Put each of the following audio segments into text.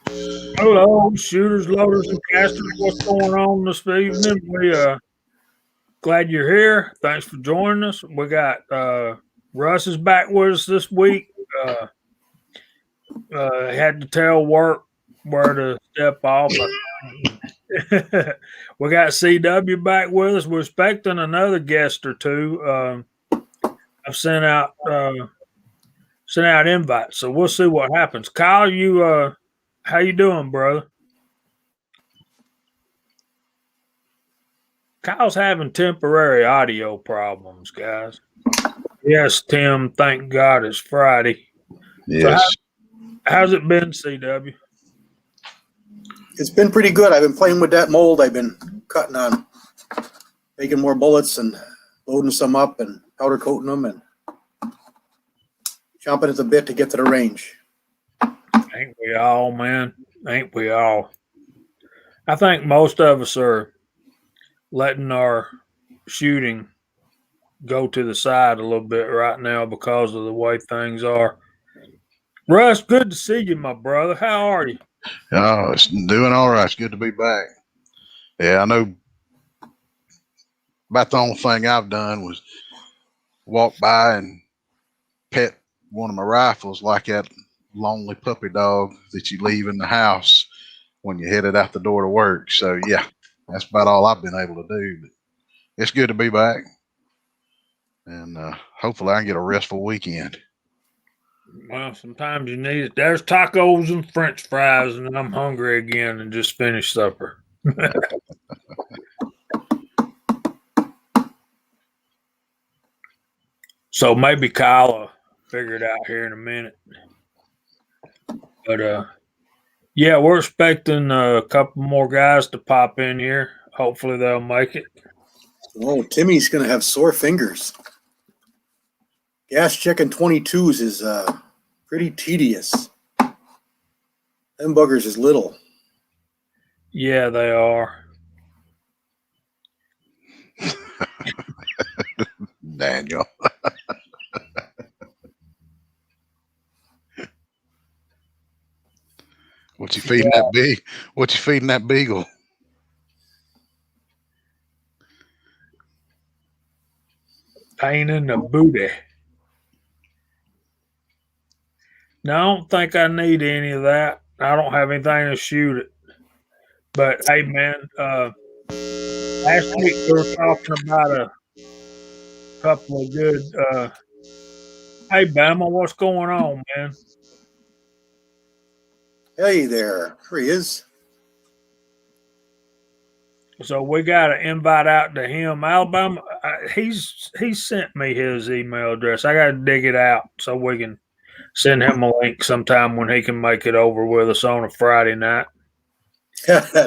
Hello, shooters, loaders, and casters. What's going on this evening? We glad you're here. Thanks for joining us. We got Russ is back with us this week. Had to tell work where to step off. We got CW back with us. We're expecting another guest or two. I've sent out invites, so we'll see what happens. Kyle, you how you doing, brother? Kyle's having temporary audio problems, guys. Yes, Tim. Thank God it's Friday. Yes. So how's it been, CW? It's been pretty good. I've been playing with that mold. I've been cutting on, making more bullets and loading some up and powder coating them and chomping at the bit to get to the range. Ain't we all, man? Ain't we all? I think most of us are letting our shooting go to the side a little bit right now because of the way things are. Russ, good to see you, my brother. How are you? Oh, it's doing all right. It's good to be back. Yeah, I know about the only thing I've done was walk by and pet one of my rifles like that lonely puppy dog that you leave in the house when you headed out the door to work. So, yeah, that's about all I've been able to do. But it's good to be back. And hopefully I can get a restful weekend. Well, sometimes you need it. There's tacos and French fries, and I'm hungry again and just finished supper. So maybe Kyle will figure it out here in a minute. But yeah, we're expecting a couple more guys to pop in here. Hopefully they'll make it. Oh, Timmy's going to have sore fingers. Gas checking 22s is pretty tedious. Them buggers is little. Yeah, they are. Daniel. What you feeding that big? What you feeding that beagle? Pain in the booty. No, I don't think I need any of that. I don't have anything to shoot it. But hey, man, last week we were talking about a couple of good. Hey, Bama, what's going on, man? Hey there. Here he is. So we got to invite out to him. Alabama, he's sent me his email address. I got to dig it out so we can send him a link sometime when he can make it over with us on a Friday night.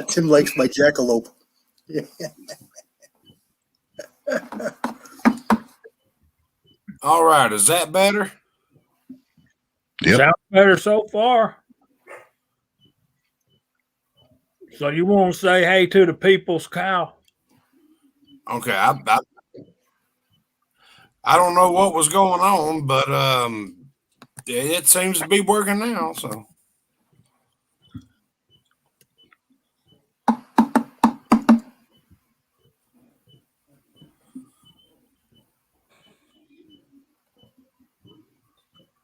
Tim likes my jackalope. All right, is that better? Yep. Sounds better so far. So you want to say hey to the people's cow? Okay, I don't know what was going on, but it seems to be working now. So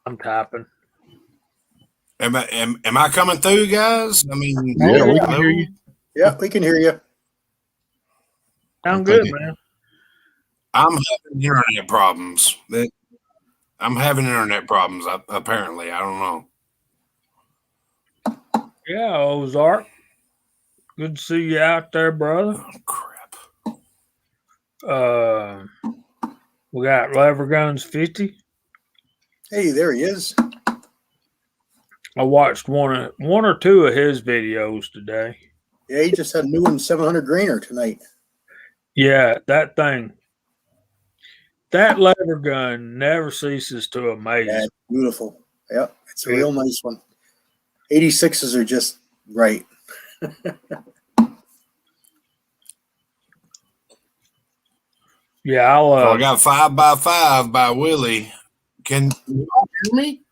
I'm typing. am I coming through, guys? I mean, Yeah, we can hear you. Yeah, we can hear you. Sound good, man. I'm having internet problems. Apparently, I don't know. Yeah, Ozark. Good to see you out there, brother. Oh crap. We got Lever Guns 50. Hey, there he is. I watched one or two of his videos today. Yeah, he just had a new one 700 grainer tonight. Yeah, that thing. That lever gun never ceases to amaze. Yeah, it's beautiful. Yeah, it's a real nice one. 86s are just right. Yeah, I got 5x5 by Willie. Can you all hear me?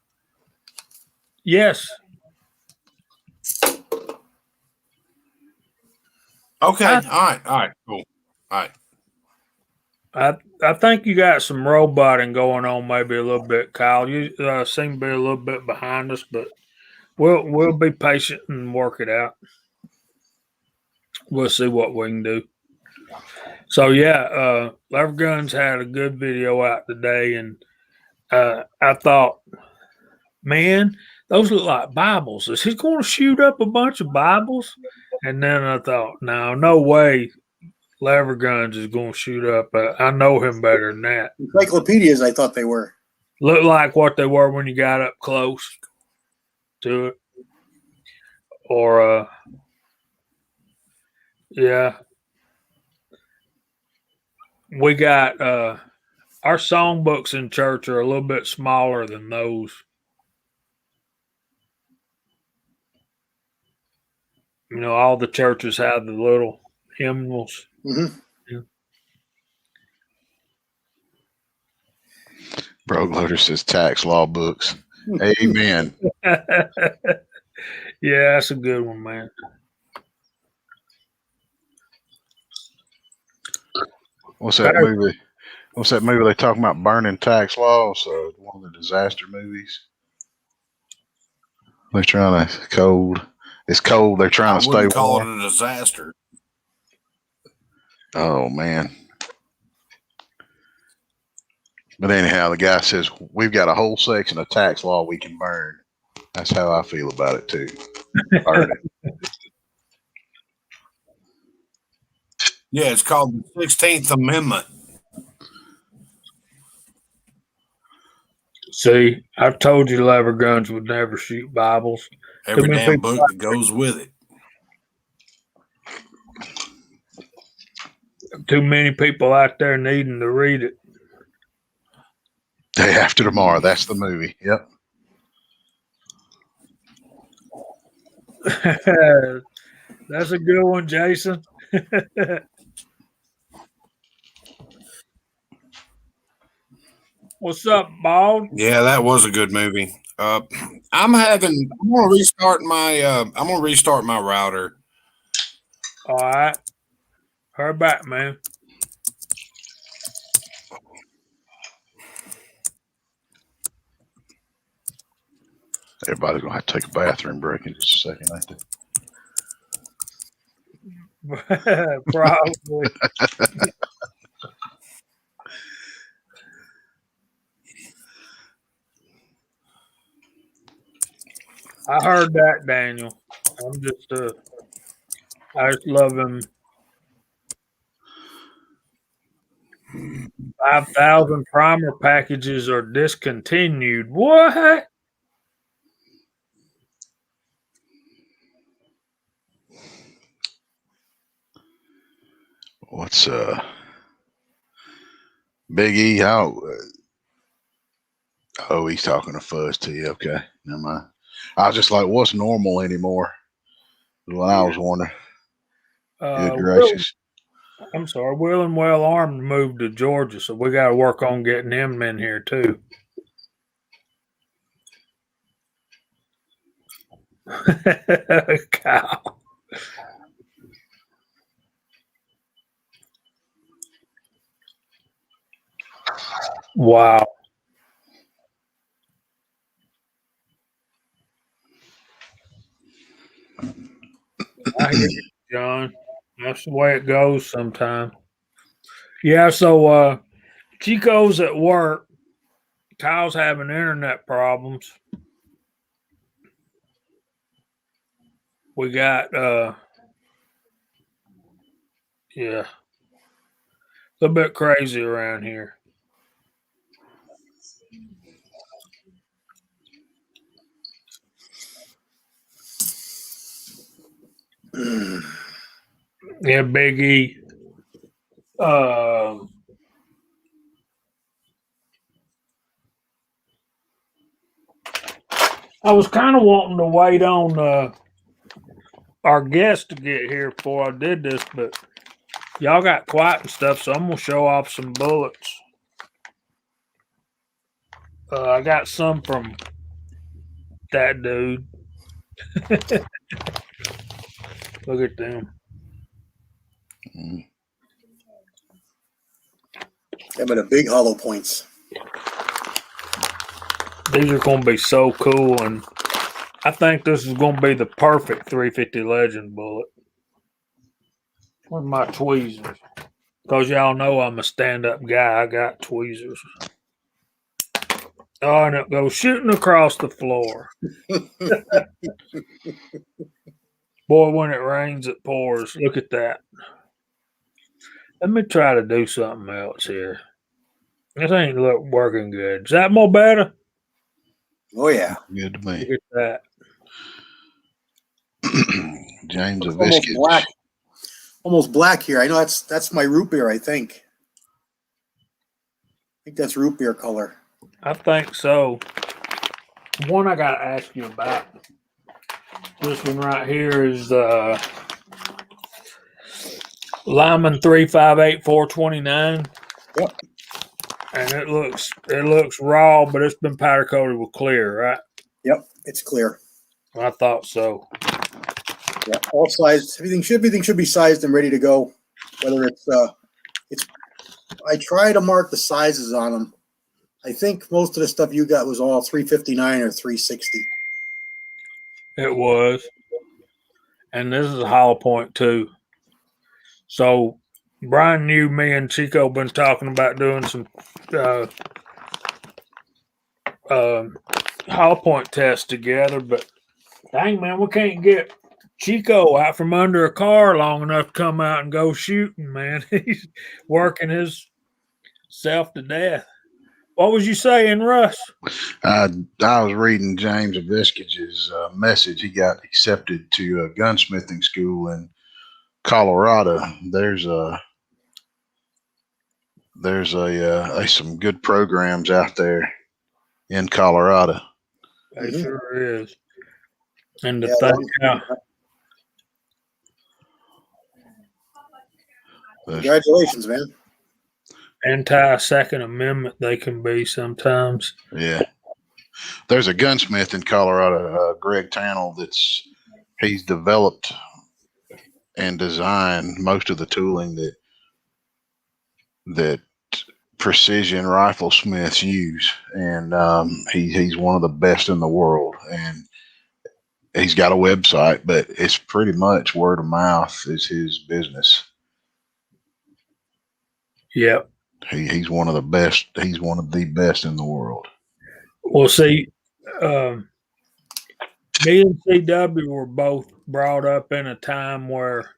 Yes. Okay. All right. Cool. All right. I think you got some roboting going on, maybe a little bit, Kyle. You seem to be a little bit behind us, but we'll be patient and work it out. We'll see what we can do. So yeah, Lever Guns had a good video out today, and I thought, man, those look like Bibles. Is he going to shoot up a bunch of Bibles? And then I thought, no way. Lever Guns is going to shoot up. I know him better than that. Encyclopedias, I thought they were. Look like what they were when you got up close to it. Or, yeah. We got our songbooks in church are a little bit smaller than those. You know, all the churches have the little hymnals. Mm-hmm. Broke Loader says tax law books. Amen. Yeah, that's a good one, man. What's that movie? What's that movie they talking about burning tax laws? One of the disaster movies. They're trying to cold. It's cold. They're trying to stay Call warm. it a disaster. Oh man. But anyhow, the guy says we've got a whole section of tax law we can burn. That's how I feel about it too. Burn it. Yeah, it's called the 16th Amendment. See, I told you Lever Guns would never shoot Bibles. Every many damn people- book that goes with it. Too many people out there needing to read it. Day After Tomorrow. That's the movie. Yep. That's a good one, Jason. What's up, Bald? Yeah, that was a good movie. I'm gonna restart my router. All right. Hurry back, man. Everybody's gonna have to take a bathroom break in just a second, ain't they? Probably. I heard that, Daniel. I just love him. 5,000 primer packages are discontinued. What? What's Big E? How? Oh, he's talking to Fuzz to you. Okay, never mind. I was just like, what's normal anymore? What I was wondering. Good gracious. I'm sorry. Will and Well Armed moved to Georgia, so we got to work on getting him in here too. Kyle. Wow. I hear you, John. That's the way it goes sometimes. Yeah, so Chico's at work. Kyle's having internet problems. We got yeah. A little bit crazy around here. Yeah, Big E. I was kind of wanting to wait on our guest to get here before I did this, but y'all got quiet and stuff, so I'm gonna show off some bullets. I got some from that dude. Look at them. Mhm. Yeah, but the big hollow points. These are going to be so cool, and I think this is going to be the perfect 350 Legend bullet. Where's my tweezers? Because y'all know I'm a stand-up guy. I got tweezers. Oh, and it goes shooting across the floor. Boy, when it rains, it pours. Look at that. Let me try to do something else here. This ain't working good. Is that more better? Oh yeah. Good to Look me. at that. James It's almost Aviskich. black. Almost black here. I know that's my root beer, I think. I think that's root beer color. I think so. One I got to ask you about. This one right here is Lyman 358-429. Yep. And it looks raw, but it's been powder coated with clear, right? Yep. It's clear. I thought so. Yeah. All sized. Everything should be sized and ready to go. Whether it's I try to mark the sizes on them. I think most of the stuff you got was all 359 or 360. It was. And this is a hollow point too. So Brian knew me and Chico been talking about doing some hollow point tests together, but dang man, we can't get Chico out from under a car long enough to come out and go shooting, man. He's working his self to death. What was you saying, Russ? I was reading James Aviskich's message. He got accepted to a gunsmithing school in Colorado. There's some good programs out there in Colorado. It sure is. And the Yeah, thing, Congratulations, man. anti-Second Amendment they can be sometimes. Yeah. There's a gunsmith in Colorado, Greg Tannell, he's developed and designed most of the tooling that precision rifle smiths use, and he's one of the best in the world. And he's got a website, but it's pretty much word of mouth is his business. Yep. He's one of the best. He's one of the best in the world. Well, see, me and CW were both brought up in a time where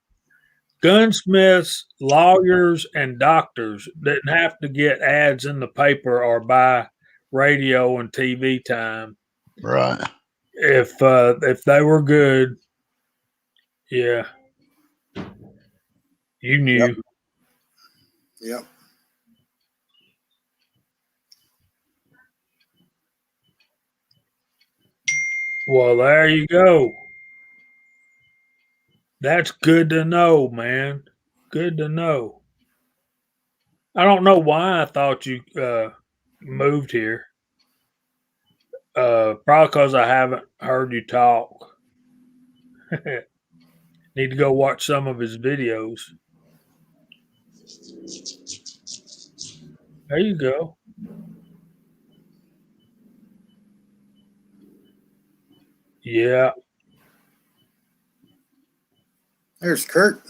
gunsmiths, lawyers, and doctors didn't have to get ads in the paper or buy radio and TV time. Right. If they were good, yeah, you knew. Yep. Well, there you go. That's good to know, man. Good to know. I don't know why I thought you moved here. Probably because I haven't heard you talk. Need to go watch some of his videos. There you go. Yeah. There's Kurt.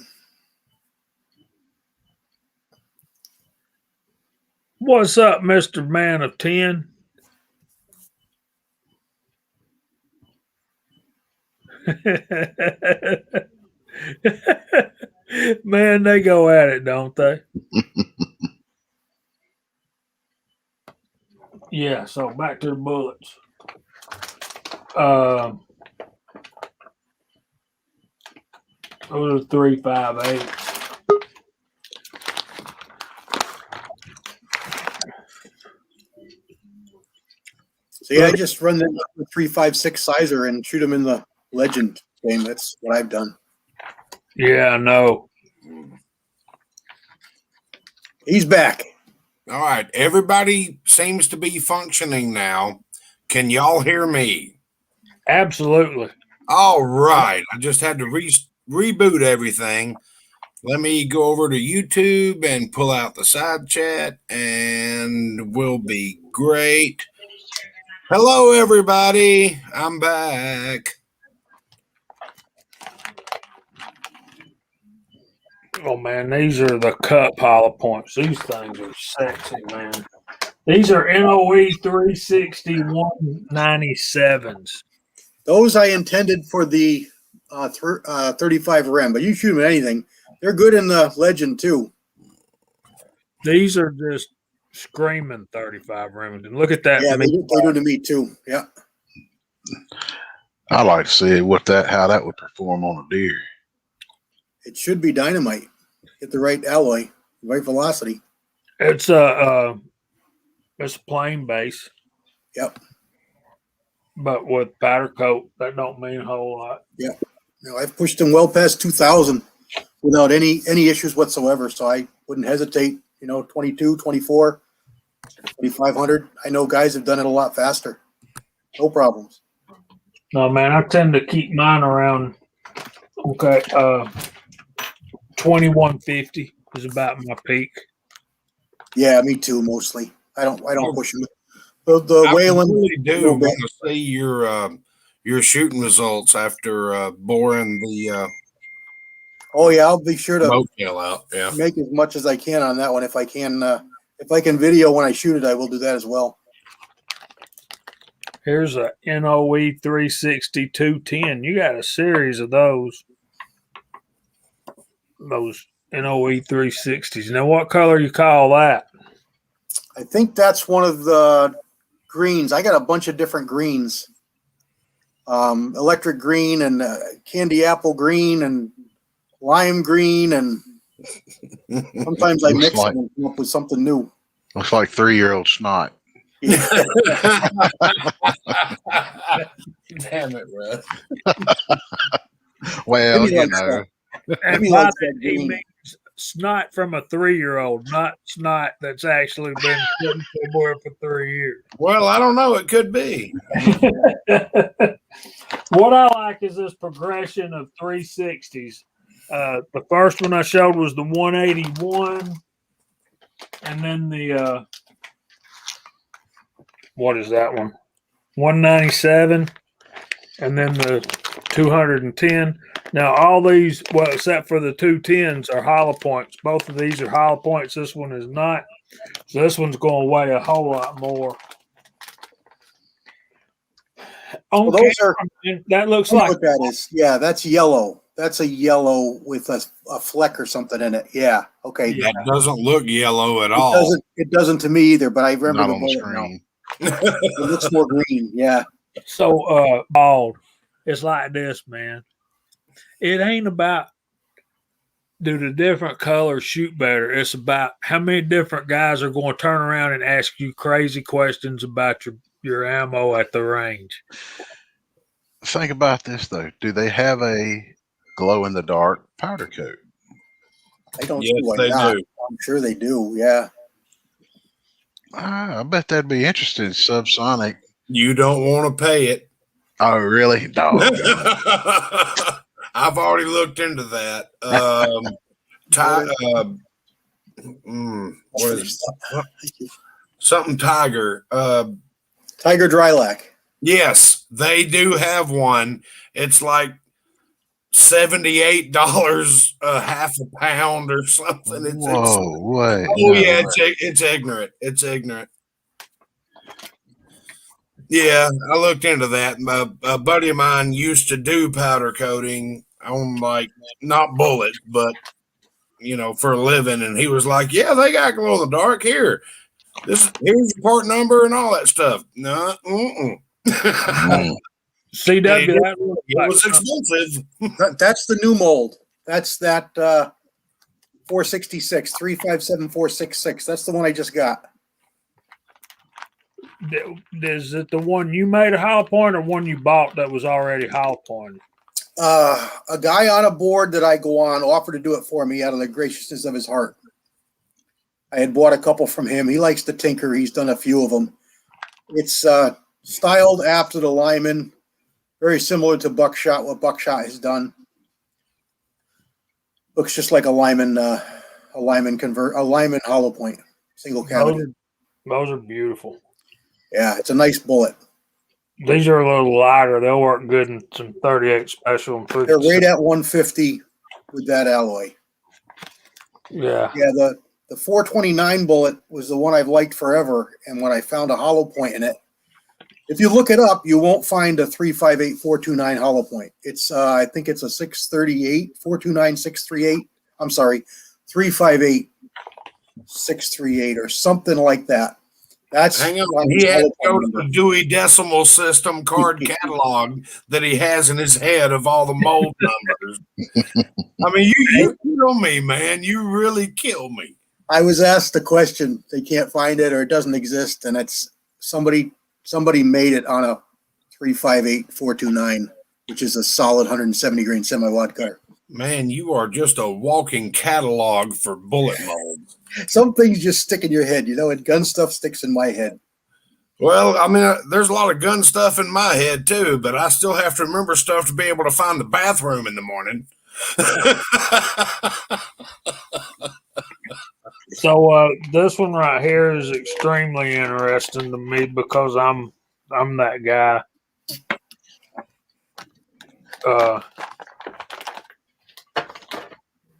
What's up, Mr. Man of 10? Man, they go at it, don't they? Yeah, so back to the bullets. Those are 358. See, I just run the 356 sizer and shoot them in the Legend game. That's what I've done. Yeah, I know. He's back. All right. Everybody seems to be functioning now. Can y'all hear me? Absolutely. All right. I just had to reboot everything. Let me go over to YouTube and pull out the side chat, and we'll be great. Hello, everybody. I'm back. Oh man, these are the cut hollow points. These things are sexy, man. These are NOE 360 197s. Those I intended for the 35 Rem, but you shoot them at anything. They're good in the Legend too. These are just screaming 35 Remington. Look at that. Yeah, they do to me too. Yeah. I like to see how that would perform on a deer. It should be dynamite. Get the right alloy, right velocity. It's a plain base. Yep. But with powder coat, that don't mean a whole lot. Yeah. I've pushed them well past 2,000 without any issues whatsoever. So I wouldn't hesitate. 22, 24, 2,500. I know guys have done it a lot faster. No problems. No, man, I tend to keep mine around. 2150 is about my peak. Yeah, me too. Mostly, I don't push them. The I Whalen really do want to see your shooting results after boring the Oh yeah, I'll be sure to motel out. Yeah, make as much as I can on that one. If I can video when I shoot it, I will do that as well. Here's a NOE 360 210. You got a series of those NOE 360s. Now, what color you call that? I think that's one of the greens. I got a bunch of different greens. Electric green and candy apple green and lime green, and sometimes I mix them and come up with something new. Looks like 3-year-old snot. damn it, Russ. Well, Maybe you like know. And Maybe by like that, that he green. means snot from a 3-year-old, not snot that's actually been sitting somewhere for 3 years. Well, I don't know. It could be. What I like is this progression of 360s. The first one I showed was the 181, and then the what is that one? 197, and then the 210. Now all these, well, except for the 210s, are hollow points. Both of these are hollow points. This one is not. So this one's going to weigh a whole lot more. Well, those are. That looks I know like what that is. Yeah, that's yellow. That's a yellow with a fleck or something in it. Yeah. Okay. Yeah. That doesn't look yellow at all. It doesn't to me either. But I remember Not the on the bullet now. screen. It looks more green. Yeah. so bald. It's like this, man. It ain't about do the different colors shoot better. It's about how many different guys are going to turn around and ask you crazy questions about your ammo at the range. Think about this though. Do they have a glow in the dark powder coat? I don't Yes, see why they not. do. I'm sure they do. Yeah. I bet that'd be interesting. Subsonic. You don't want to pay it. Oh, really? No. I've already looked into that. What is it? Something Tiger. Tiger Drylac. Yes, they do have one. It's like $78 a half a pound or something. Whoa, wait. Oh yeah, it's ignorant. It's ignorant. Yeah, I looked into that. A buddy of mine used to do powder coating on like not bullets, but for a living, and he was like, "Yeah, they got glow in the dark here. Here's your part number and all that stuff." No, Mm. CW, it was expensive. That's the new mold. That's that 466 357 466. That's the one I just got. Is it the one you made a hollow point or one you bought that was already hollow pointed? A guy on a board that I go on offered to do it for me out of the graciousness of his heart. I had bought a couple from him. He likes to tinker. He's done a few of them. It's styled after the Lyman, very similar to Buckshot, what Buckshot has done. Looks just like a Lyman hollow point, single cavity. Those are beautiful. Yeah, it's a nice bullet. These are a little lighter. They'll work good in some 38 special and They're right at 150 with that alloy. Yeah. Yeah, the 429 bullet was the one I've liked forever, and when I found a hollow point in it, if you look it up, you won't find a 358 429 hollow point. It's I think it's a 638 429 638. I'm sorry, 358 638 or something like that. That's hang on. He had to go to the Dewey Decimal System card catalog that he has in his head of all the mold numbers. I mean, you kill me, man. You really kill me. I was asked the question. They can't find it or it doesn't exist, and it's somebody made it on a 358 429, which is a solid 170 grain semi-wad cutter. Man, you are just a walking catalog for bullet molds. Some things just stick in your head, and gun stuff sticks in my head. Well, I mean, there's a lot of gun stuff in my head too, but I still have to remember stuff to be able to find the bathroom in the morning. So this one right here is extremely interesting to me because I'm that guy.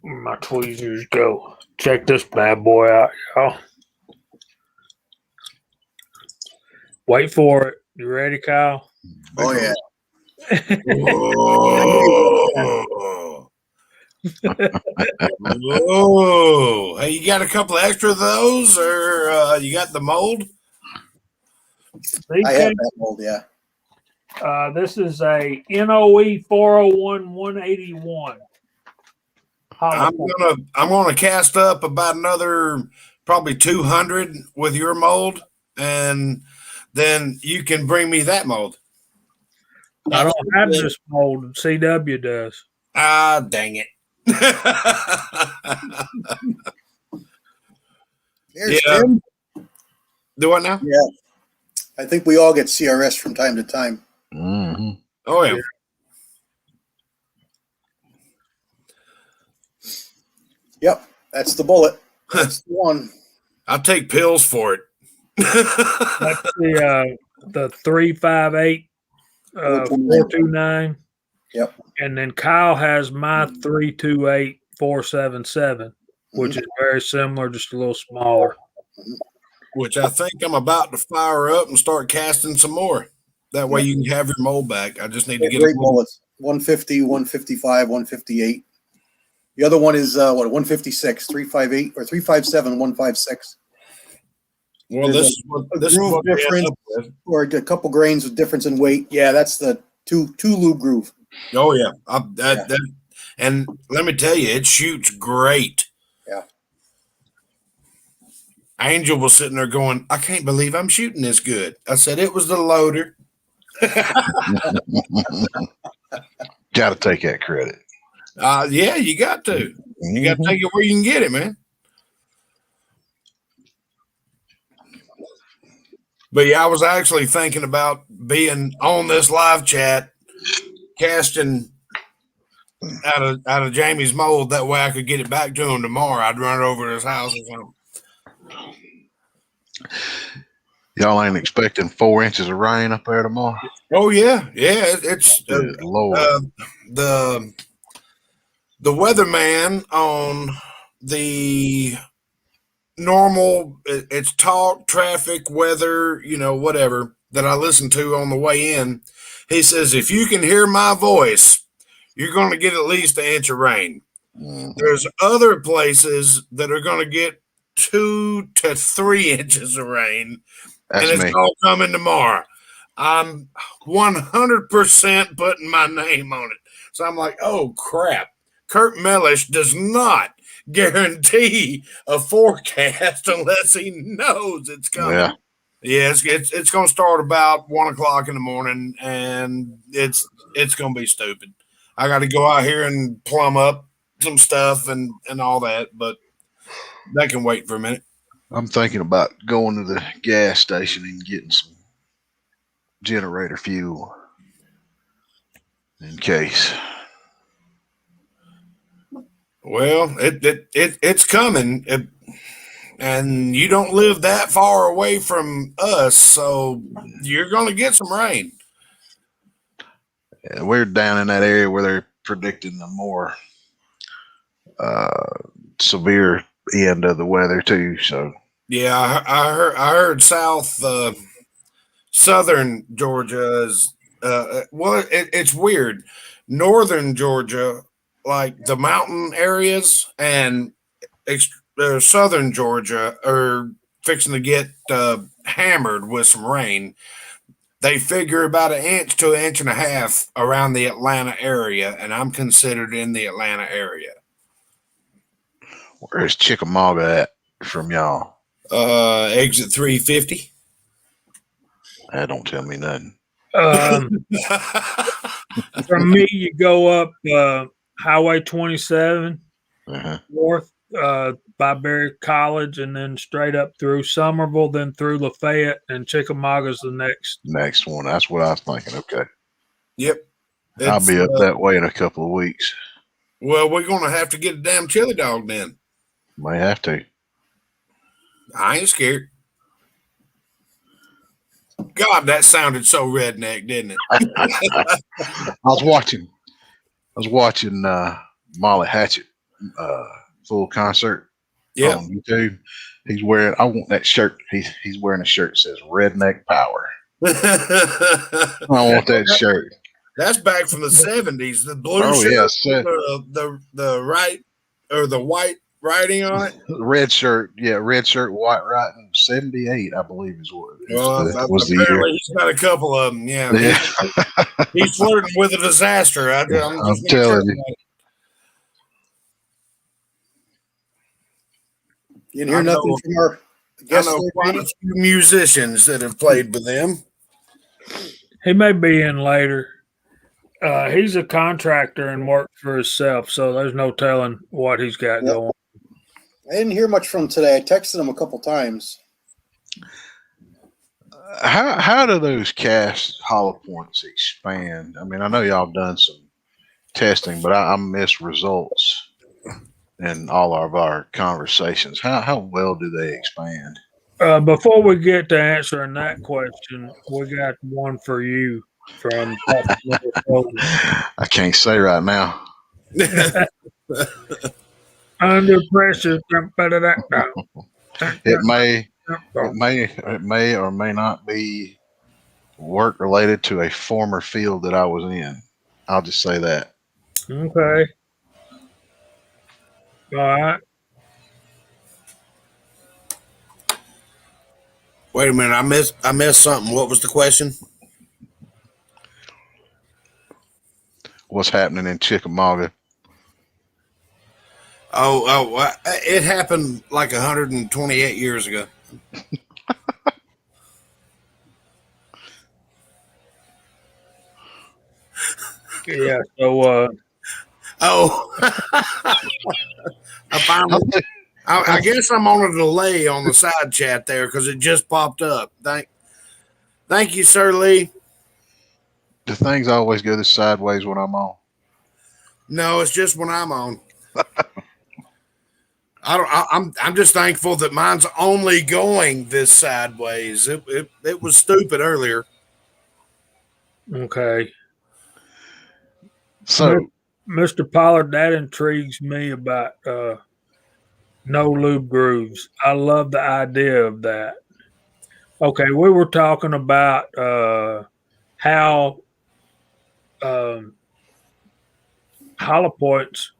My tweezers go. Check this bad boy out, y'all. Wait for it. You ready, Kyle? Oh yeah. Whoa. Whoa. Hey, you got a couple extra of those, or you got the mold? I have that mold, yeah. This is a NOE 401 181. I'm gonna cast up about another probably 200 with your mold, and then you can bring me that mold. I don't have this mold. CW does. Ah, dang it. Here's Yeah. Tim. Do what now? Yeah. I think we all get CRS from time to time. Mm-hmm. Oh, yeah. Yep, that's the bullet. That's the one. I'll take pills for it. That's the 358 429. Yep. And then Kyle has my 328 477, which is very similar, just a little smaller. Which I think I'm about to fire up and start casting some more. That way you can have your mold back. I just need to get great bullets. 150, 155, 158. The other one is 156, 358 or 357, 156. Well, this is what we end up with. Or a couple grains of difference in weight. Yeah, that's the two lube groove. Oh yeah, and let me tell you, it shoots great. Yeah. Angel was sitting there going, "I can't believe I'm shooting this good." I said, "It was the loader." Got to take that credit. Yeah, you got to. You got to take it where you can get it, man. But yeah, I was actually thinking about being on this live chat, casting out of Jamie's mold. That way, I could get it back to him tomorrow. I'd run it over to his house or something. Y'all ain't expecting 4 inches of rain up there tomorrow? Oh yeah, it's Good Lord. The weatherman on the normal, it's talk, traffic, weather, whatever that I listen to on the way in. He says, if you can hear my voice, you're going to get at least 1 inch of rain. Mm-hmm. There's other places that are going to get 2 to 3 inches of rain. That's and it's me. all coming tomorrow. I'm 100% putting my name on it. So I'm like, oh, crap. Kurt Mellish does not guarantee a forecast unless he knows it's coming. Yeah. Yeah, it's going to start about 1 o'clock in the morning, and it's going to be stupid. I got to go out here and plumb up some stuff and all that, but that can wait for a minute. I'm thinking about going to the gas station and getting some generator fuel in case. Well, it's coming, and you don't live that far away from us, so you're going to get some rain. Yeah, we're down in that area where they're predicting the more severe end of the weather too. So Yeah, I heard southern Georgia is well, it's weird. Northern Georgia, like the mountain areas, and southern Georgia are fixing to get hammered with some rain. They figure about an inch to an inch and a half around the Atlanta area, and I'm considered in the Atlanta area. where is Chickamauga at from y'all? Exit 350. That don't tell me nothing. From me, you go up Highway 27 Uh-huh. north by Berry College, and then straight up through Somerville, then through Lafayette, and Chickamauga's the next. Next one. That's what I was thinking. Okay. Yep. I'll be up that way in a couple of weeks. Well, we're going to have to get a damn chili dog then. May have to. I ain't scared. God, that sounded so redneck, didn't it? I was watching Molly Hatchet full concert on YouTube. He's wearing. I want that shirt. He's wearing a shirt that says "Redneck Power." I want that shirt. That's back from the 70s. The blue Oh, shirt, yeah, the right or the white writing on it. Red shirt, red shirt, white writing. 78, I believe, is what was the year. Apparently he's got a couple of them. Yeah, he's flirting with a disaster. I'm telling you. You didn't hear nothing from our guests. I know quite a few musicians that have played with them. He may be in later. He's a contractor and works for himself, so there's no telling what he's got going. I didn't hear much from today. I texted him a couple times. How do those cast hollow points expand? I mean, I know y'all done some testing, but I miss results in all of our conversations. How well do they expand? Before we get to answering that question, we got one for you from. I can't say right now. Under pressure. It may or may not be work related to a former field that I was in. I'll just say that. Okay. All right. Wait a minute, I missed something. What was the question? What's happening in Chickamauga? Oh, it happened like 128 years ago. Yeah. So. I guess I'm on a delay on the side chat there because it just popped up. Thank you, Sir Lee. Do things always go this sideways when I'm on? No, it's just when I'm on. I'm just thankful that mine's only going this sideways. It was stupid earlier. Okay. So, Mr. Pollard, that intrigues me about no lube grooves. I love the idea of that. Okay, we were talking about how hollow points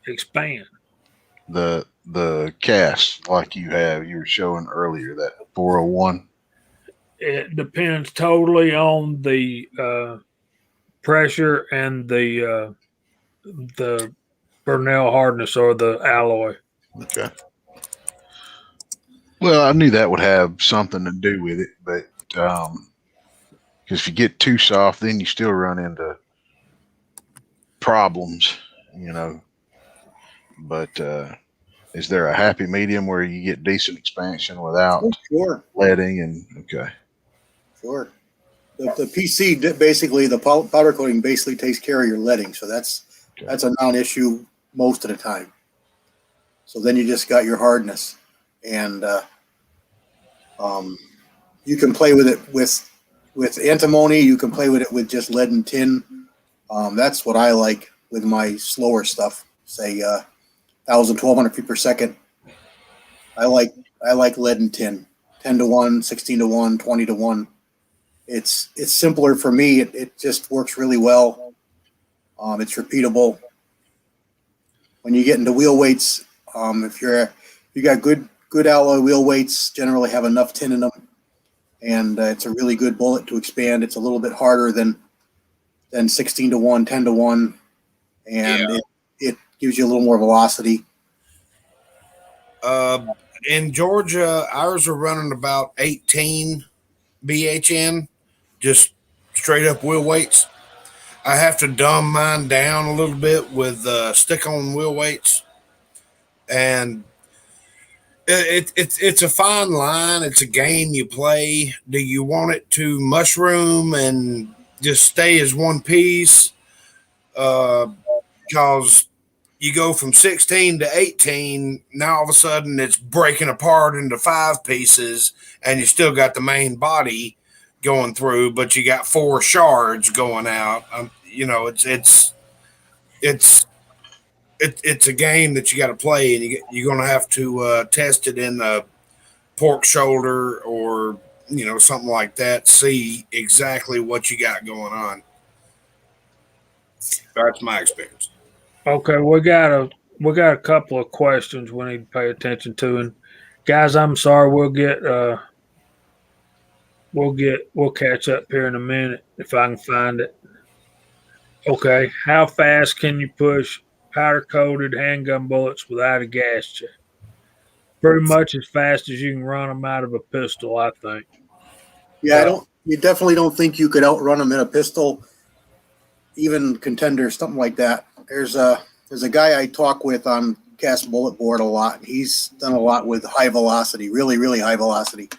expand. The cast like you were showing earlier, that 401. It depends totally on the pressure and the Burnell hardness or the alloy. Okay. Well, I knew that would have something to do with it, but because if you get too soft, then you still run into problems, But is there a happy medium where you get decent expansion without leading? And okay, sure. The PC basically, the powder coating basically takes care of your leading, so that's a non-issue most of the time. So then you just got your hardness, and you can play with it with antimony. You can play with it with just lead and tin. That's what I like with my slower stuff. Say 1,000, 1,200 feet per second. I like lead and tin. 10-1, 16-1, 20-1. It's simpler for me. It just works really well. It's repeatable. When you get into wheel weights, if you got good alloy wheel weights, generally have enough tin in them, and it's a really good bullet to expand. It's a little bit harder than 16-1, 10-1, and it gives you a little more velocity. In Georgia, ours are running about 18 BHN, just straight up wheel weights. I have to dumb mine down a little bit with stick-on wheel weights, and it's a fine line. It's a game you play. Do you want it to mushroom and just stay as one piece? Because you go from 16 to 18, now all of a sudden it's breaking apart into 5 pieces, and you still got the main body going through, but you got 4 shards going out. It's a game that you got to play, and you're going to have to test it in a pork shoulder or something like that. See exactly what you got going on. That's my experience. Okay, we got a couple of questions we need to pay attention to, and guys, I'm sorry, we'll catch up here in a minute if I can find it. Okay, how fast can you push powder coated handgun bullets without a gas check? Pretty much as fast as you can run them out of a pistol, I think. Yeah, you definitely don't think you could outrun them in a pistol, even Contender, something like that. There's a guy I talk with on Cast Bullet Board a lot. He's done a lot with high velocity, really, really high velocity.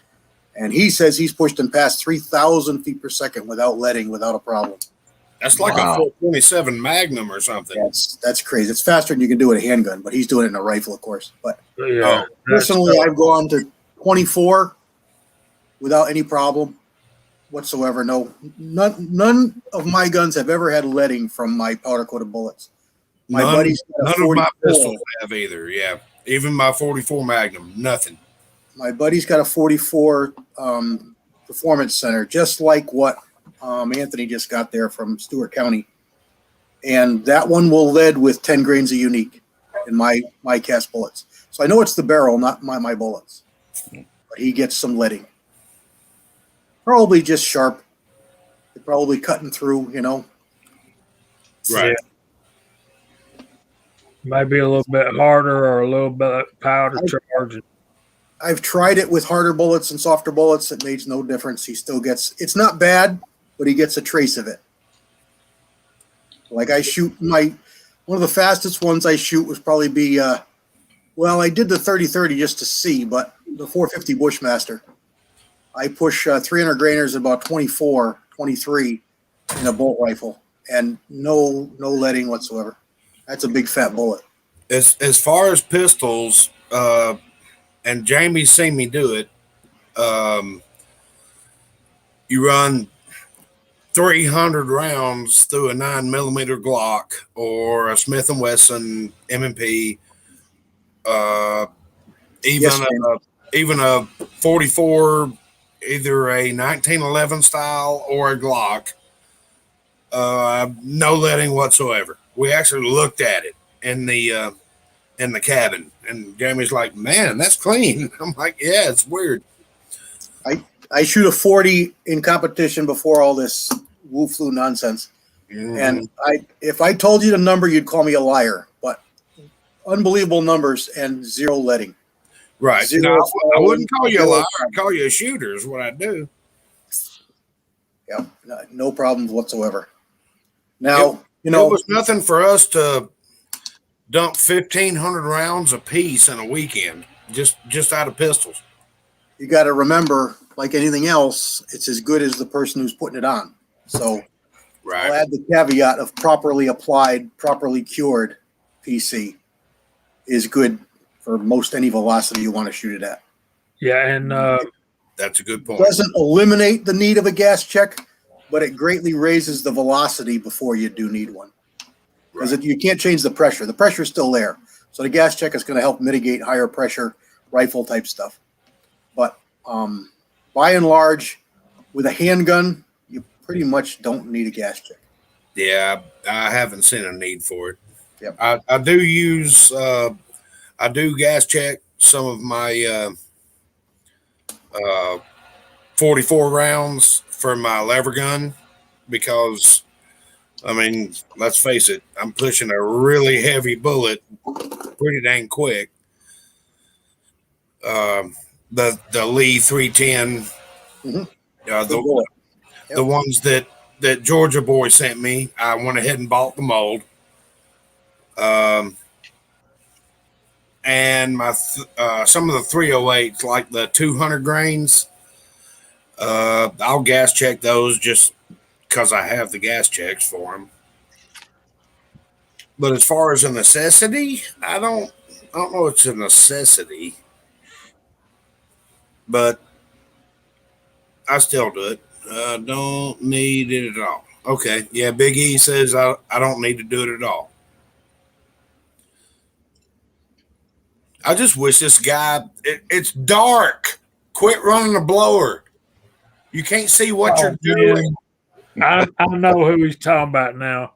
And he says he's pushed them past 3,000 feet per second without leading, without a problem. That's like a 427 Magnum or something. That's crazy. It's faster than you can do with a handgun, but he's doing it in a rifle, of course. But Yeah, personally, I've gone to 24 without any problem whatsoever. No, none of my guns have ever had leading from my powder coated bullets. None of my pistols have either. Yeah, even my 44 Magnum, nothing. My buddy's got a 44 Performance Center, just like what Anthony just got there from Stewart County, and that one will lead with 10 grains of unique in my cast bullets. So I know it's the barrel, not my bullets, but he gets some leading. Probably just sharp. They're probably cutting through, Right. Yeah. Maybe a little bit harder or a little bit powder charge. I've tried it with harder bullets and softer bullets. It makes no difference. He still gets, it's not bad, but he gets a trace of it. Like I shoot one of the fastest ones I shoot was probably be, I did the 30-30 just to see, but the 450 Bushmaster, I push 300 grainers at about 24, 23 in a bolt rifle, and no leading whatsoever. That's a big fat bullet. As far as pistols, and Jamie's seen me do it, you run 300 rounds through a 9mm Glock or a Smith & Wesson M&P, even a 44, either a 1911 style or a Glock. No leading whatsoever. We actually looked at it in the cabin, and Jamie's like, "Man, that's clean." I'm like, "Yeah, it's weird." I shoot a 40 in competition before all this woo flu nonsense. And if I told you the number, you'd call me a liar, but unbelievable numbers and zero leading. Right. No, I wouldn't call you a liar. I'd call you a shooter is what I do. Yeah, no problems whatsoever. Now, it was nothing for us to dump 1,500 rounds a piece in a weekend, just out of pistols. You got to remember, like anything else, it's as good as the person who's putting it on. So right. I'll add the caveat of properly applied, properly cured PC is good for most any velocity you want to shoot it at. Yeah, and That's a good point. Doesn't eliminate the need of a gas check, but it greatly raises the velocity before you do need one. Because you can't change the pressure. The pressure is still there. So the gas check is going to help mitigate higher pressure rifle type stuff. But by and large, with a handgun, you pretty much don't need a gas check. Yeah, I haven't seen a need for it. Yep. I do use I do gas check some of my 44 rounds for my lever gun because, I mean, let's face it, I'm pushing a really heavy bullet pretty dang quick. The Lee 310, the ones that Georgia boy sent me, I went ahead and bought the mold. And my some of the 308s, like the 200 grains, I'll gas check those just because I have the gas checks for them. But as far as a necessity, I don't know it's a necessity, but I still do it. I don't need it at all. Okay, yeah, Big E says I don't need to do it at all. I just wish this guy. It's dark. Quit running the blower. You can't see what you're doing. I know who he's talking about now.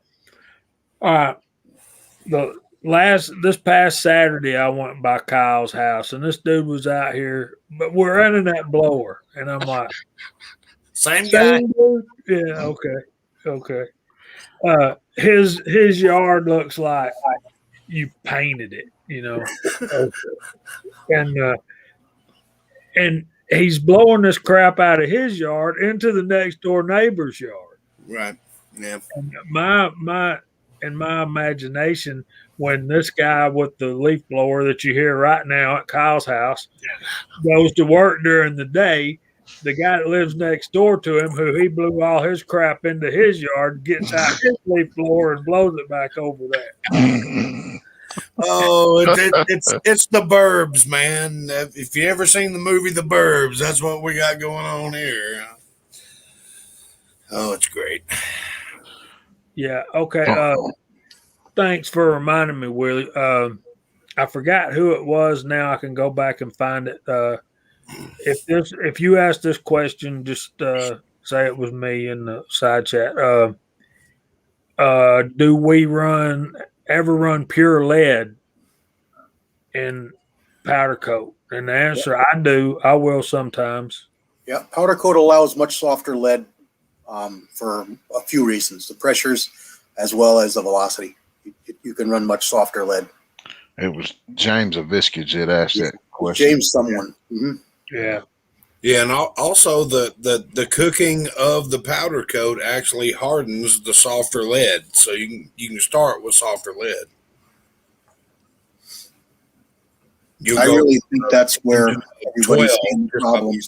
All right. This past Saturday, I went by Kyle's house, and this dude was out here, but we're running that blower, and I'm like, Same guy. dude? Yeah, okay. His yard looks like you painted it, you know, and he's blowing this crap out of his yard into the next door neighbor's yard. Right. Yeah. And my imagination, when this guy with the leaf blower that you hear right now at Kyle's house goes to work during the day, the guy that lives next door to him, who he blew all his crap into his yard, gets out his leaf blower and blows it back over there. Oh, it's the Burbs, man. If you ever seen the movie The Burbs, that's what we got going on here. Oh, it's great. Yeah. Okay. Thanks for reminding me, Willie. I forgot who it was. Now I can go back and find it. If you ask this question, just say it was me in the side chat. Do we ever run pure lead in powder coat? And the answer, I do. I will sometimes. Yeah, powder coat allows much softer lead for a few reasons: the pressures as well as the velocity. You can run much softer lead. It was James of Viscage that asked that question. James, someone. Mm-hmm. Yeah. Yeah, and also the cooking of the powder coat actually hardens the softer lead, so you can start with softer lead. I really think that's where everybody's seeing problems.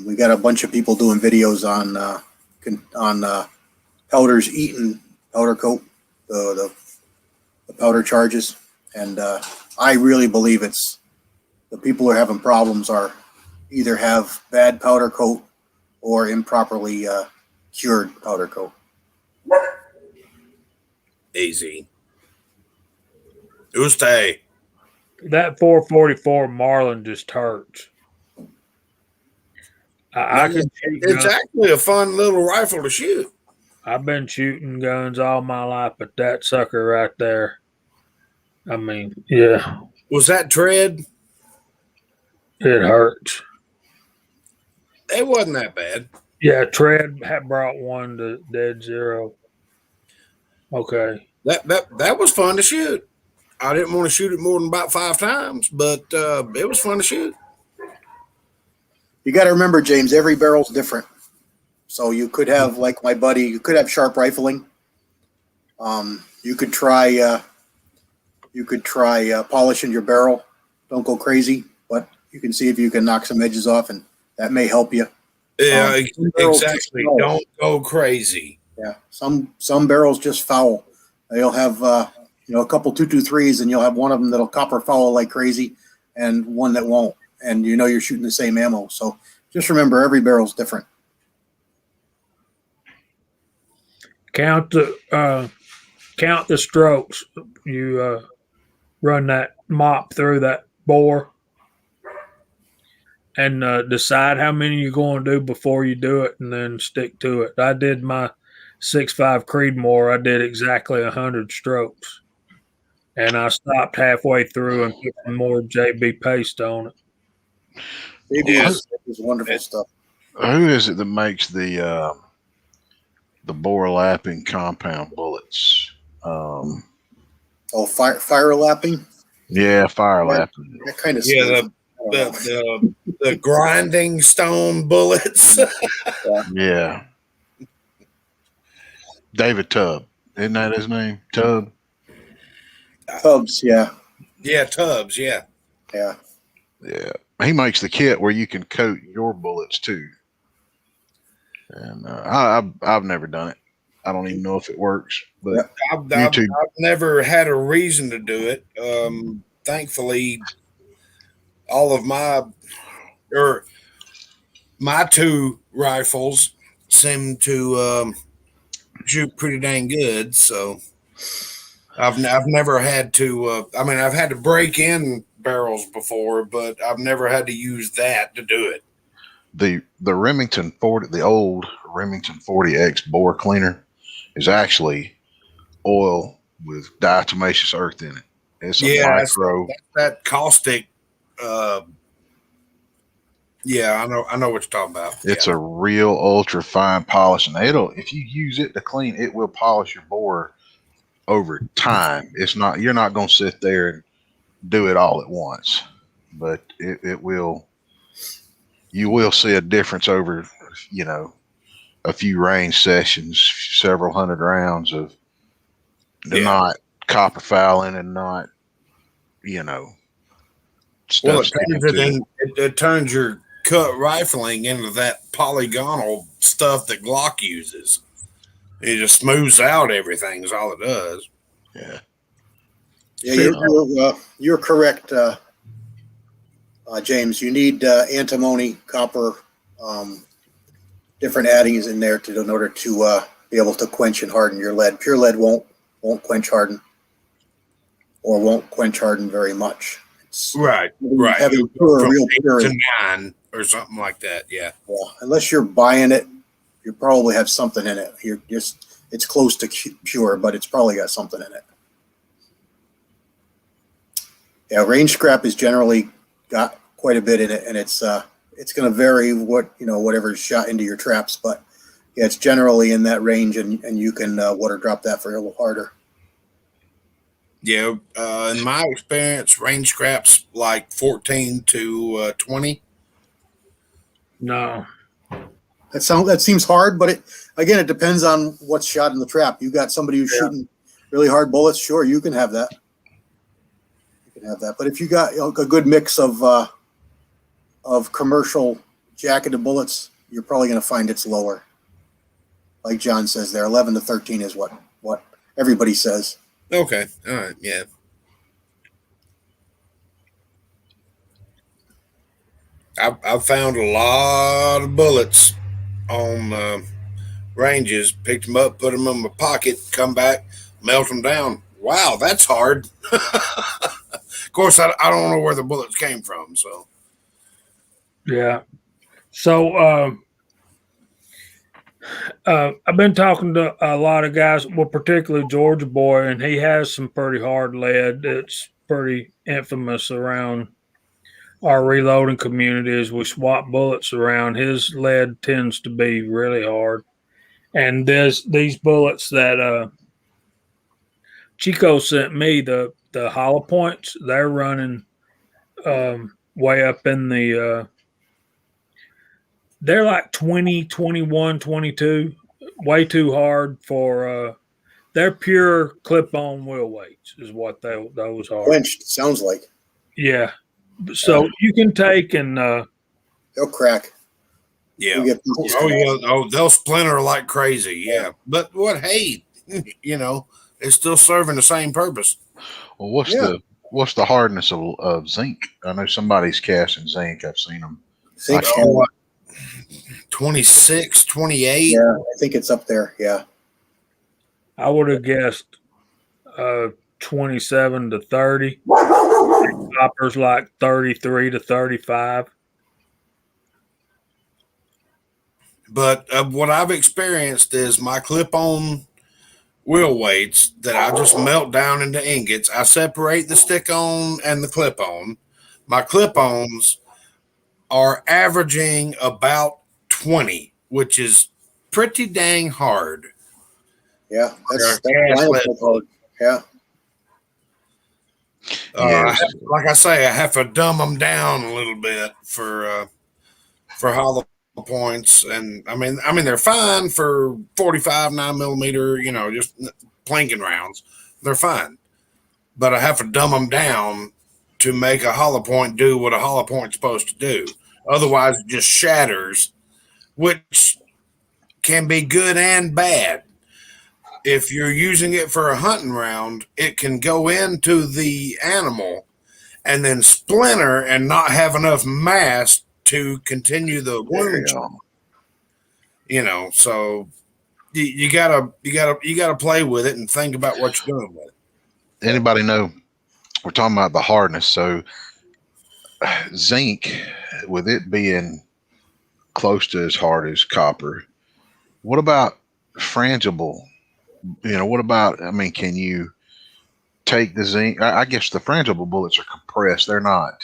We got a bunch of people doing videos on powders eating powder coat, the powder charges, and I really believe it's the people who are having problems are either have bad powder coat or improperly cured powder coat. Easy. Uste. That 444 Marlin just hurts. It's actually a fun little rifle to shoot. I've been shooting guns all my life, but that sucker right there, I mean, yeah. Was that tread? It hurts. It wasn't that bad. Yeah, Tread had brought one to Dead Zero. Okay. That was fun to shoot. I didn't want to shoot it more than about 5 times, but it was fun to shoot. You got to remember, James, every barrel's different. So you could have, like my buddy, you could have sharp rifling. You could try polishing your barrel. Don't go crazy, but you can see if you can knock some edges off, and that may help you. Yeah, exactly. Don't go crazy. Yeah, some barrels just foul. They'll have a couple 223s, and you'll have one of them that'll copper follow like crazy, and one that won't, and you're shooting the same ammo. So just remember, every barrel's different. Count the strokes. You run that mop through that bore, and decide how many you're going to do before you do it, and then stick to it. I did my 6.5 Creedmoor. I did exactly 100 strokes, and I stopped halfway through and put some more JB paste on it. JB is wonderful stuff. Who is it that makes the bore lapping compound bullets? Fire lapping. Yeah, fire lapping. That kind of Yeah, the grinding stone bullets. Yeah. David Tubb. Isn't that his name? Tubb? Tubbs, yeah. Yeah, Tubbs, yeah. Yeah. Yeah. He makes the kit where you can coat your bullets too. And I've never done it. I don't even know if it works. But I've never had a reason to do it. Thankfully, all of my two rifles seem to shoot pretty dang good. So I've never had to. I've had to break in barrels before, but I've never had to use that to do it. The Remington 40, the old Remington 40X bore cleaner, is actually oil with diatomaceous earth in it. It's a micro. That caustic. Yeah, I know what you're talking about. It's a real ultra fine polish, and if you use it to clean, it will polish your bore over time. You're not going to sit there and do it all at once, but it will. You will see a difference over, a few range sessions, several hundred rounds of not copper fouling and not, stuff. It turns your cut rifling into that polygonal stuff that Glock uses. It just smooths out everything is all it does. Yeah. Yeah, you're correct, James. You need antimony, copper, different addings in there in order to be able to quench and harden your lead. Pure lead won't quench harden, or won't quench harden very much. Right. Having real pure to 9 or something like that. Yeah. Unless you're buying it, you probably have something in it. It's close to pure, but it's probably got something in it. Yeah, range scrap is generally got quite a bit in it, and it's going to vary whatever's shot into your traps, but yeah, it's generally in that range, and you can water drop that for a little harder. Yeah, in my experience, range scrap's like 14 to 20. No, that seems hard, but it depends on what's shot in the trap. You got somebody who's shooting really hard bullets, sure, you can have that. But if you got a good mix of commercial jacketed bullets, you're probably going to find it's lower. Like John says there, 11 to 13 is what everybody says. Okay. All right. Yeah. I've found a lot of bullets on ranges, picked them up, put them in my pocket, come back, melt them down. Wow, that's hard. Of course, I don't know where the bullets came from. So, yeah. So I've been talking to a lot of guys, well, particularly Georgia Boy, and he has some pretty hard lead. It's pretty infamous around our reloading community as we swap bullets around. His lead tends to be really hard. And these bullets that Chico sent me, the hollow points, they're running way up in the they're like 20, 21, 22, way too hard for they're pure clip-on wheel weights is what those are. Quenched, sounds like. Yeah. So you can take and they'll crack. Yeah. Oh, they'll splinter like crazy. Yeah. But hey, it's still serving the same purpose. Well, what's the hardness of zinc? I know somebody's casting zinc. I've seen them. Zinc, What, 26, 28? yeah, I think it's up there. Yeah. I would have guessed 27 to 30. Copper's like 33 to 35. But what I've experienced is my clip-on wheel weights that I just melt down into ingots. I separate the stick-on and the clip-on. My clip-ons are averaging about 20, which is pretty dang hard. Yeah. That's They're line gas of hard. Yeah. Like I say, I have to dumb them down a little bit for hollow points, and I mean they're fine for 45 9mm, just planking rounds. They're fine, but I have to dumb them down to make a hollow point do what a hollow point's supposed to do. Otherwise, it just shatters, which can be good and bad. If you're using it for a hunting round, it can go into the animal and then splinter and not have enough mass to continue the wound. So you gotta play with it and think about what you're doing with it. Anybody know? We're talking about the hardness. So zinc, with it being close to as hard as copper, what about frangible? What about, can you take the zinc? I guess the frangible bullets are compressed. They're not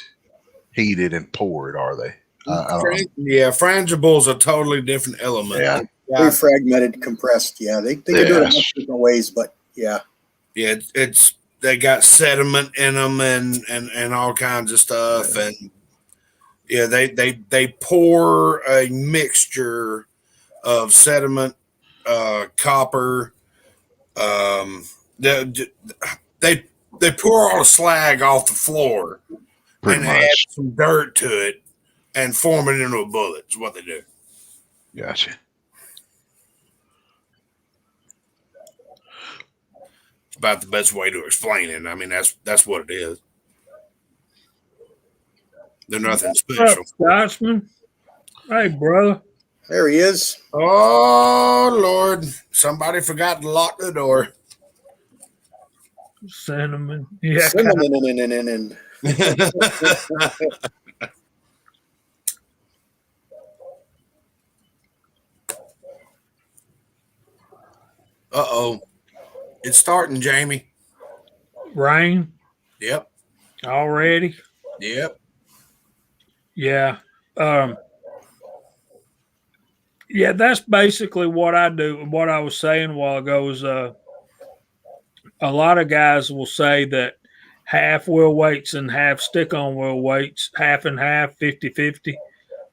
heated and poured, are they? Yeah, frangible's a totally different element. Yeah. Very fragmented, compressed. Yeah. They can do it a bunch of different ways, but yeah. Yeah, they got sediment in them and all kinds of stuff. Yeah. And yeah, they pour a mixture of sediment, copper. They pour all the slag off the floor and add some dirt to it and form it into a bullet. Is what they do. Gotcha. It's about the best way to explain it. I mean, that's what it is. They're nothing special. Scotsman. Hey, brother. There he is. Oh, Lord. Somebody forgot to lock the door. Cinnamon. Yeah. Cinnamon. Uh-oh. It's starting, Jamie. Rain. Yep. Already. Yep. Yeah. Yeah, that's basically what I do. What I was saying a while ago is a lot of guys will say that half wheel weights and half stick-on wheel weights, half and half, 50-50,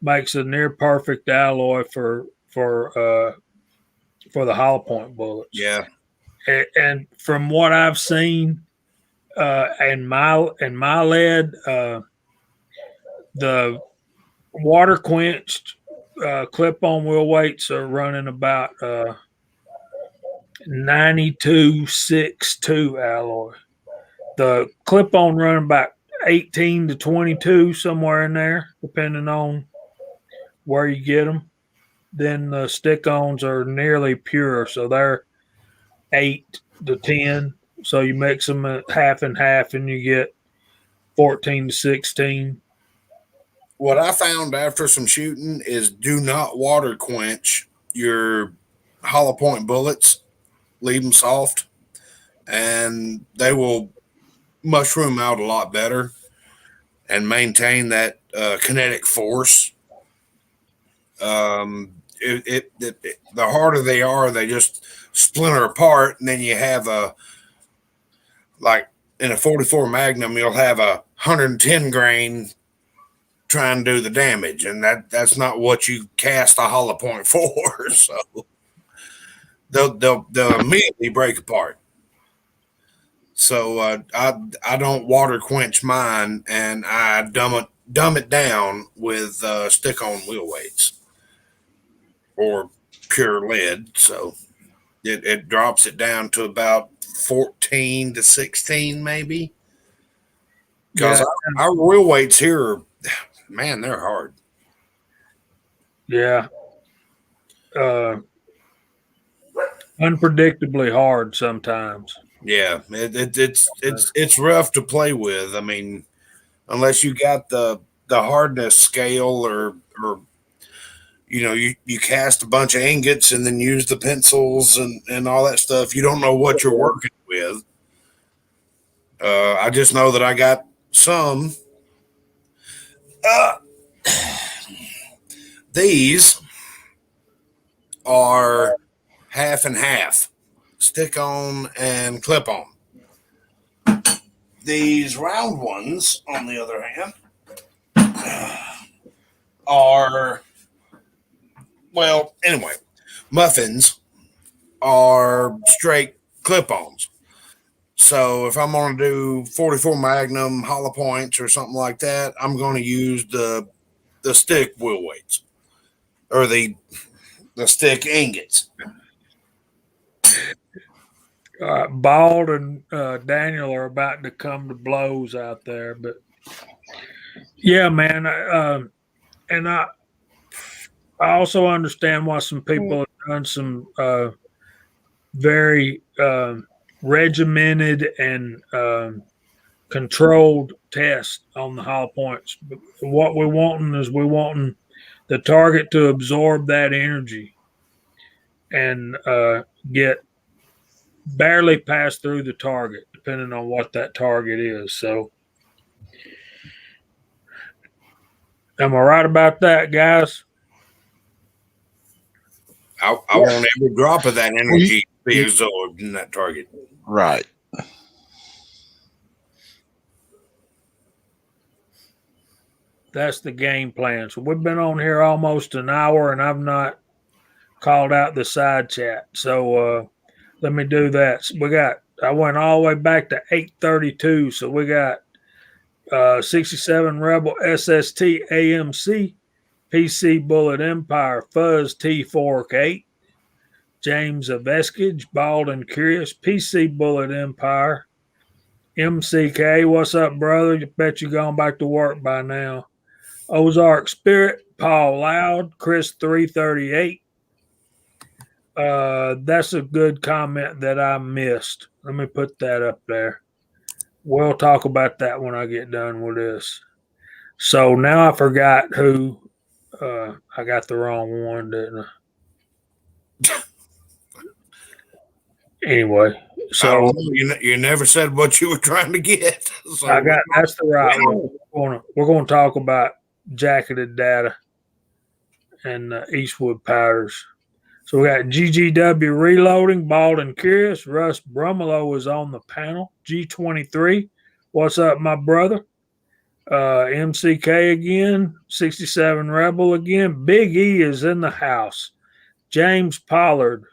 makes a near perfect alloy for the hollow point bullets. Yeah. And from what I've seen in my lead, the water quenched clip-on wheel weights are running about 92.62 alloy. The clip-on running about 18 to 22, somewhere in there, depending on where you get them. Then the stick-ons are nearly pure, so they're 8 to 10. So you mix them at half and half, and you get 14 to 16. What I found after some shooting is do not water quench your hollow point bullets. Leave them soft, and they will mushroom out a lot better and maintain that kinetic force. The harder they are, they just splinter apart, and then you have like in a 44 Magnum, you'll have 110 grain trying to do the damage, and that's not what you cast a hollow point for. So they'll immediately break apart. So I don't water quench mine, and I dumb it down with stick-on wheel weights or pure lead. So it drops it down to about 14 to 16, maybe. Because Yeah. our wheel weights here, man, they're hard. Yeah. Unpredictably hard sometimes. Yeah, it's rough to play with. I mean, unless you got the hardness scale or you cast a bunch of ingots and then use the pencils and all that stuff. You don't know what you're working with. I just know that I got some. Uh, these are half and half, stick on and clip on. These round ones, on the other hand, are, well, anyway, muffins are straight clip-ons. So if I'm going to do 44 Magnum hollow points or something like that, I'm going to use the stick wheel weights or the stick ingots. Bald and Daniel are about to come to blows out there, but yeah, man. And I also understand why some people have done some very regimented and controlled tests on the hollow points. But what we're wanting is we're wanting the target to absorb that energy and get barely pass through the target, depending on what that target is. So, am I right about that, guys? I want every drop of that energy to be absorbed in that target. Right. That's the game plan. So we've been on here almost an hour, and I've not called out the side chat. So let me do that. I went all the way back to 8:32. So we got 67 Rebel SST AMC, PC Bullet Empire, Fuzz T Fork 8, James of Eskage, Bald and Curious, PC Bullet Empire, MCK. What's up, brother? You bet you gone back to work by now. Ozark Spirit, Paul Loud, Chris 338. That's a good comment that I missed. Let me put that up there. We'll talk about that when I get done with this. So now I forgot who. I got the wrong one, didn't I? Anyway, so you never said what you were trying to get. So that's the right one. We're going to talk about jacketed data and Eastwood powders. So we got GGW Reloading, Bald and Curious. Russ Brumelo is on the panel. G23, what's up, my brother? MCK again. 67 Rebel again. Big E is in the house. James Pollard.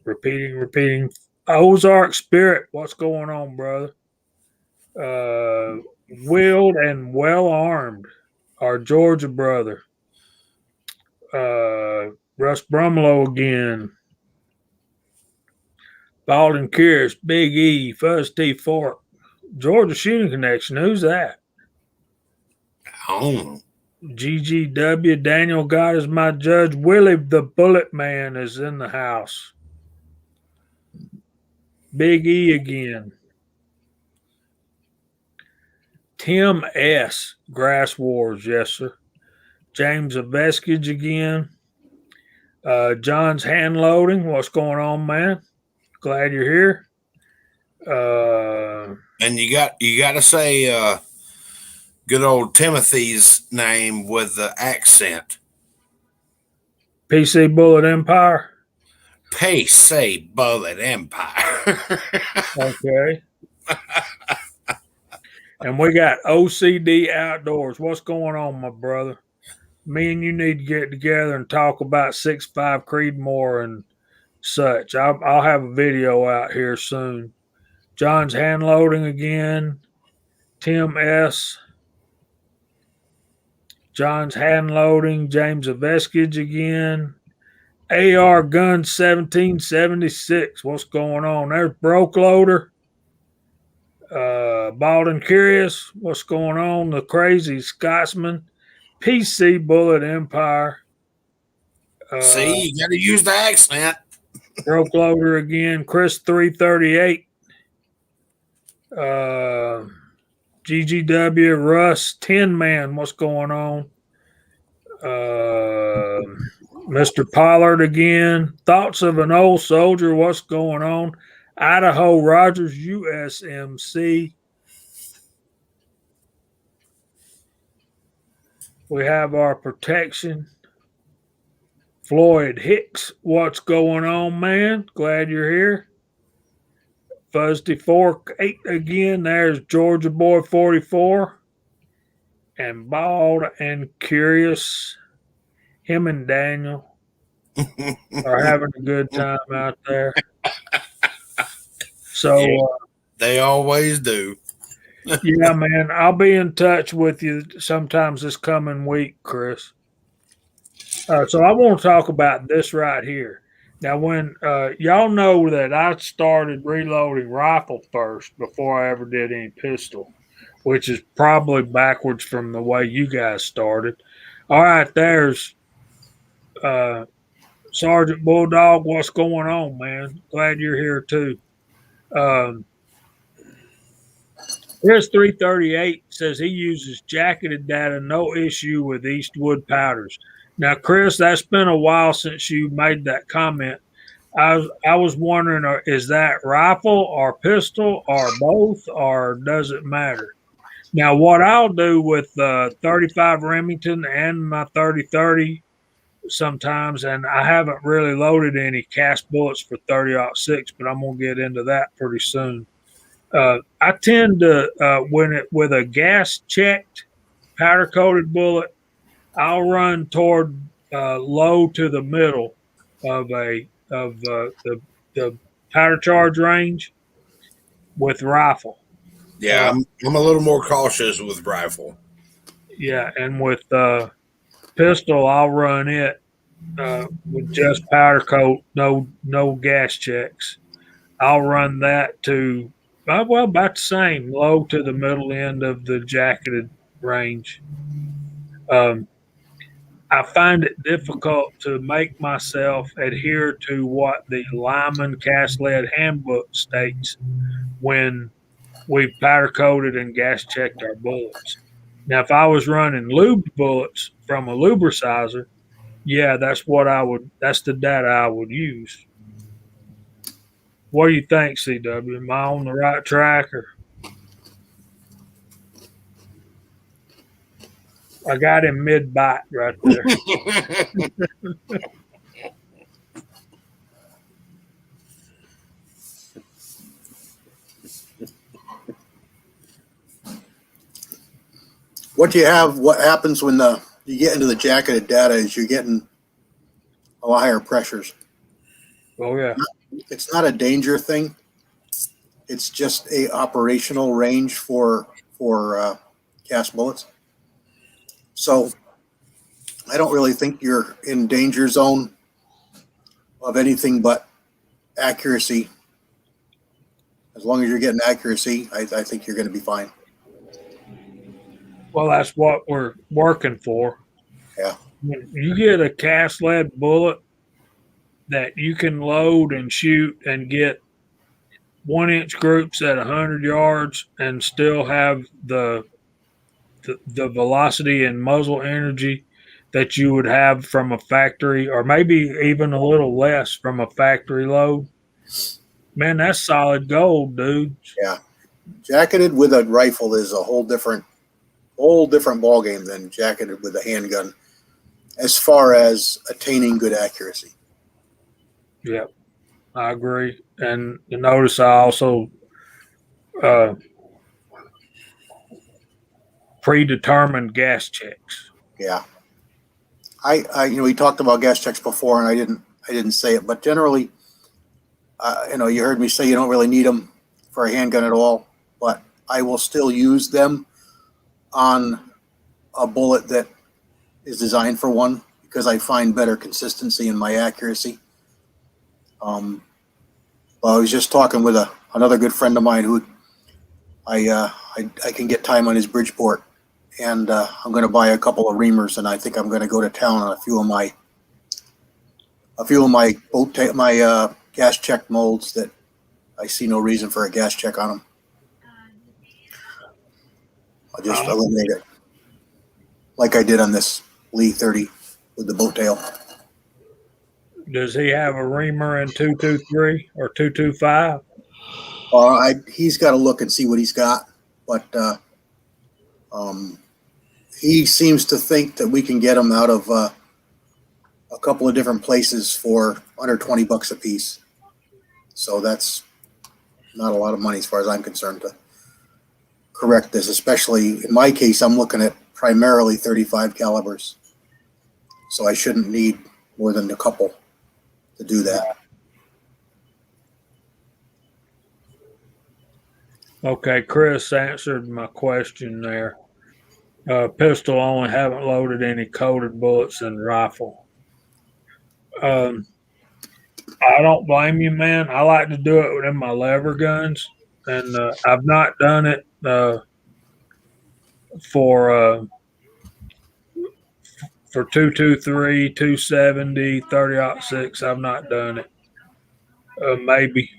Repeating. Ozark Spirit, what's going on, brother? Willed and well armed, our Georgia brother. Russ Brumlow again. Bald and Curious, Big E, Fuzz T Fork, Georgia Shooting Connection. Who's that? I don't know. GGW, Daniel God is my judge. Willie the Bullet Man is in the house. Big E again. Tim S. Grass Wars, yes, sir. James of Veskage again. John's Hand Loading. What's going on, man? Glad you're here. And you got to say good old Timothy's name with the accent. PC Bullet Empire. PC Bullet Empire. Okay. And we got OCD Outdoors. What's going on, my brother? Me and you need to get together and talk about 6.5 Creedmoor and such. I'll have a video out here soon. John's Hand Loading again. Tim S. John's Hand Loading. James of Veskage again. AR Gun 1776. What's going on? There's Broke Loader. Bald and Curious. What's going on? The Crazy Scotsman. PC Bullet Empire. See, you got to use the accent. Broke Loader again. Chris 338. GGW Russ 10 Man. What's going on? Mr. Pollard again. Thoughts of an Old Soldier. What's going on? Idaho Rogers USMC. We have our protection. Floyd Hicks. What's going on, man? Glad you're here. Fuzzy Fork 8 again. There's Georgia Boy 44. And Bald and Curious. Him and Daniel are having a good time out there. So they always do. Yeah, man. I'll be in touch with you sometimes this coming week, Chris. So I want to talk about this right here. Now, when y'all know that I started reloading rifle first before I ever did any pistol, which is probably backwards from the way you guys started. All right, there's Sergeant Bulldog. What's going on, man? Glad you're here too. Chris 338 says he uses jacketed data, no issue with Eastwood powders. Now, Chris, that's been a while since you made that comment. I was wondering, is that rifle or pistol or both, or does it matter? Now, what I'll do with 35 Remington and my 30-30 sometimes, and I haven't really loaded any cast bullets for 30-06, but I'm going to get into that pretty soon. I tend to, with a gas checked powder coated bullet, I'll run toward low to the middle of the powder charge range with rifle. Yeah, I'm a little more cautious with rifle. Yeah, and with pistol, I'll run it with just powder coat, no gas checks. I'll run that to about the same, low to the middle end of the jacketed range. I find it difficult to make myself adhere to what the Lyman Cast Lead Handbook states when we've powder coated and gas checked our bullets. Now, if I was running lubed bullets from a lubricizer, yeah, that's the data I would use. What do you think, CW? Am I on the right track, or? I got him mid-bite right there. What happens when you get into the jacketed data is you're getting a lot higher pressures. Oh, yeah. It's not a danger thing. It's just a operational range for cast bullets. So I don't really think you're in danger zone of anything but accuracy. As long as you're getting accuracy, I think you're going to be fine. Well, that's what we're working for. Yeah. When you get a cast lead bullet that you can load and shoot and get 1-inch groups at 100 yards and still have the velocity and muzzle energy that you would have from a factory, or maybe even a little less from a factory load, man, that's solid gold, dude. Yeah. Jacketed with a rifle is a whole different ball game than jacketed with a handgun as far as attaining good accuracy. Yeah, I agree. And you notice I also predetermined gas checks. Yeah. We talked about gas checks before, and I didn't say it, but generally, you heard me say you don't really need them for a handgun at all, but I will still use them on a bullet that is designed for one. because I find better consistency in my accuracy. Well, I was just talking with another good friend of mine who I can get time on his Bridgeport, and I'm going to buy a couple of reamers, and I think I'm going to go to town on a few of my gas check molds that I see no reason for a gas check on them. I'll just eliminate it like I did on this Lee 30 with the boat tail. Does he have a reamer in 223 or 225? He's got to look and see what he's got, but he seems to think that we can get them out of a couple of different places for under $20 a piece. So that's not a lot of money as far as I'm concerned to correct this. Especially in my case, I'm looking at primarily 35 calibers, so I shouldn't need more than a couple to do that. Okay, Chris answered my question there. Pistol only, haven't loaded any coated bullets in rifle. I don't blame you, man. I like to do it within my lever guns, and I've not done it for 223, 270, 30-06. I've not done it. Maybe.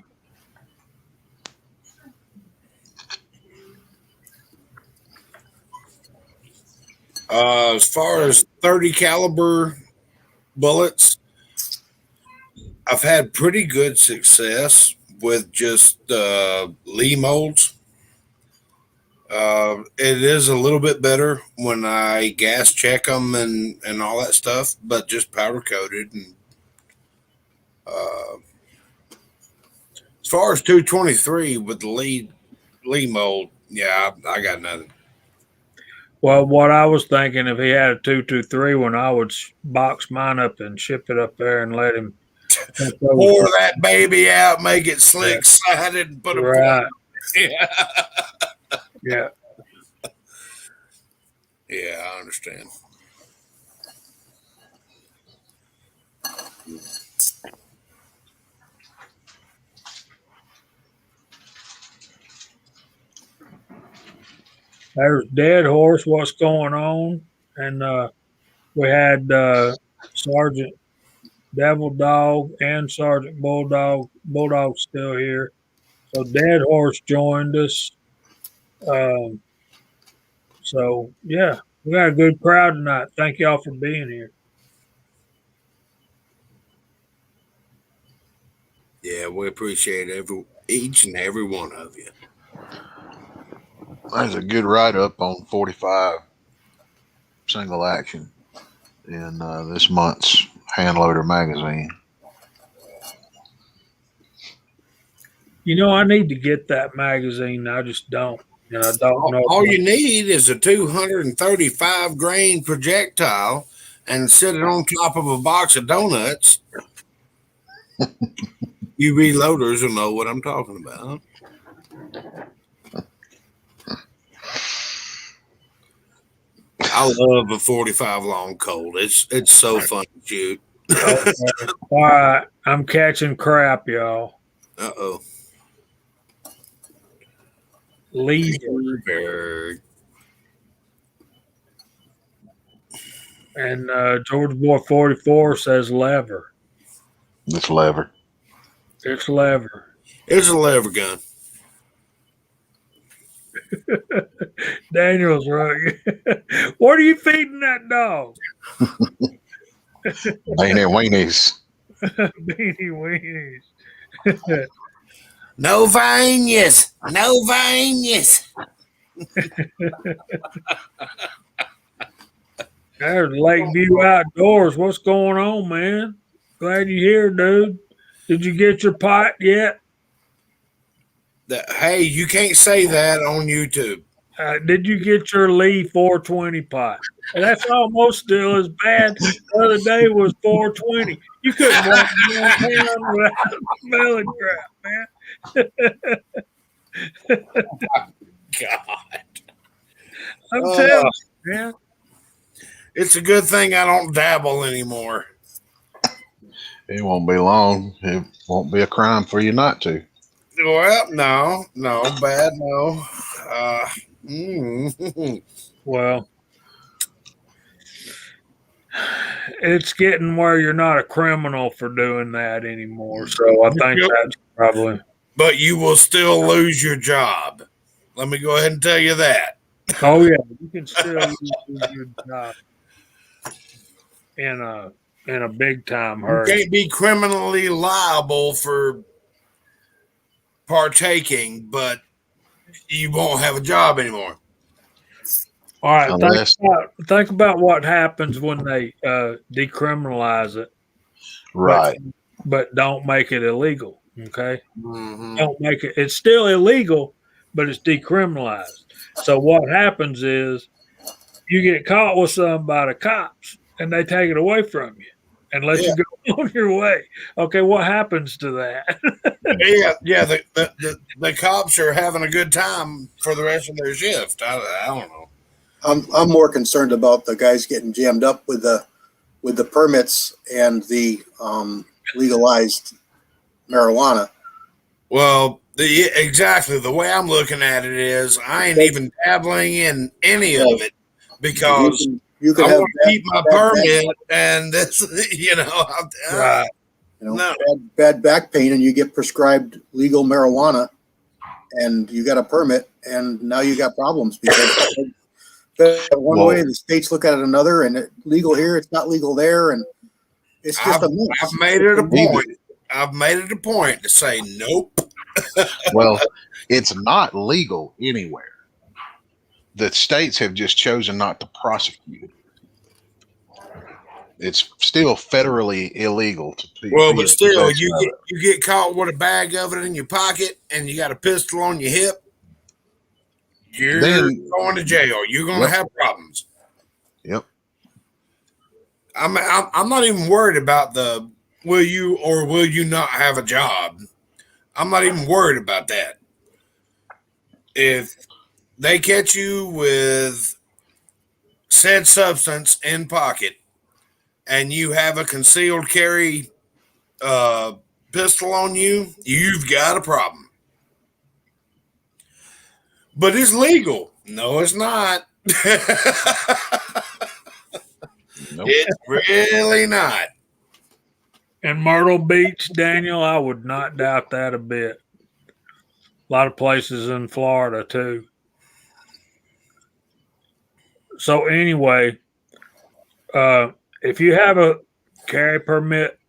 As far as 30 caliber bullets, I've had pretty good success with just Lee molds. It is a little bit better when I gas check them and all that stuff, but just powder coated. And as far as 223 with the Lee mold, yeah, I got nothing. Well, what I was thinking, if he had a 223 one, I would box mine up and ship it up there and let him pour that baby out, make it slick sided, and put a right. Yeah. Yeah. Yeah, I understand. There's Dead Horse. What's going on? And we had Sergeant Devil Dog and Sergeant Bulldog. Bulldog's still here. So Dead Horse joined us. So yeah, we got a good crowd tonight. Thank y'all for being here. Yeah, we appreciate each and every one of you. There's a good write up on 45 single action in this month's Handloader magazine. You know, I need to get that magazine. I just don't. And I don't know. All you need is a 235 grain projectile and sit it on top of a box of donuts. You reloaders will know what I'm talking about. I love a 45 long cold. It's so fun to shoot. Okay. All right, I'm catching crap, y'all. Uh-oh. Lever. And George Boy 44 says lever. It's lever. It's lever. It's a lever gun. Daniel's right. What are you feeding that dog? Beanie weenies. Beanie weenies. No veins. No veins. There's Lakeview Outdoors. What's going on, man? Glad you're here, dude. Did you get your pot yet? Hey, you can't say that on YouTube. Did you get your Lee 420 pot? And that's almost still as bad. The other day was 420. You couldn't walk downtown without smelling crap, man. God. I'm telling you, man. It's a good thing I don't dabble anymore. It won't be long. It won't be a crime for you not to. Well, no, bad, no. Mm. Well, it's getting where you're not a criminal for doing that anymore. So I think that's probably. But you will still lose your job. Let me go ahead and tell you that. Oh yeah, you can still lose your job in a big time You hurry. can't be criminally liable for partaking, but you won't have a job anymore. All right, Unless- think about what happens when they decriminalize it, Right. but don't make it illegal. Okay, Mm-hmm. don't make it. It's still illegal, but it's decriminalized. So what happens is you get caught with something by the cops, and they take it away from you and let you go on your way. Okay, what happens to that? Yeah. The cops are having a good time for the rest of their shift. I don't know. I'm more concerned about the guys getting jammed up with the permits and the legalized marijuana. Well, exactly the way I'm looking at it is, I ain't even dabbling in any of it because you can I have want to keep my permit, and this, Right. bad back pain, and you get prescribed legal marijuana, and you got a permit, and now you got problems because one way the states look at it another, and it legal here, it's not legal there, and it's just a mess. I've made it a point. I've made it a point to say nope. Well, it's not legal anywhere. The states have just chosen not to prosecute it. It's still federally illegal to. Well, but still, you get caught with a bag of it in your pocket, and you got a pistol on your hip. You're going to jail. You're going to have problems. Yep. I'm not even worried about the will you or will you not have a job. I'm not even worried about that. If they catch you with said substance in pocket and you have a concealed carry pistol on you, you've got a problem. But it's legal. No, it's not. Nope. It's really not. In Myrtle Beach, Daniel, I would not doubt that a bit. A lot of places in Florida too. So anyway, if you have a carry permit,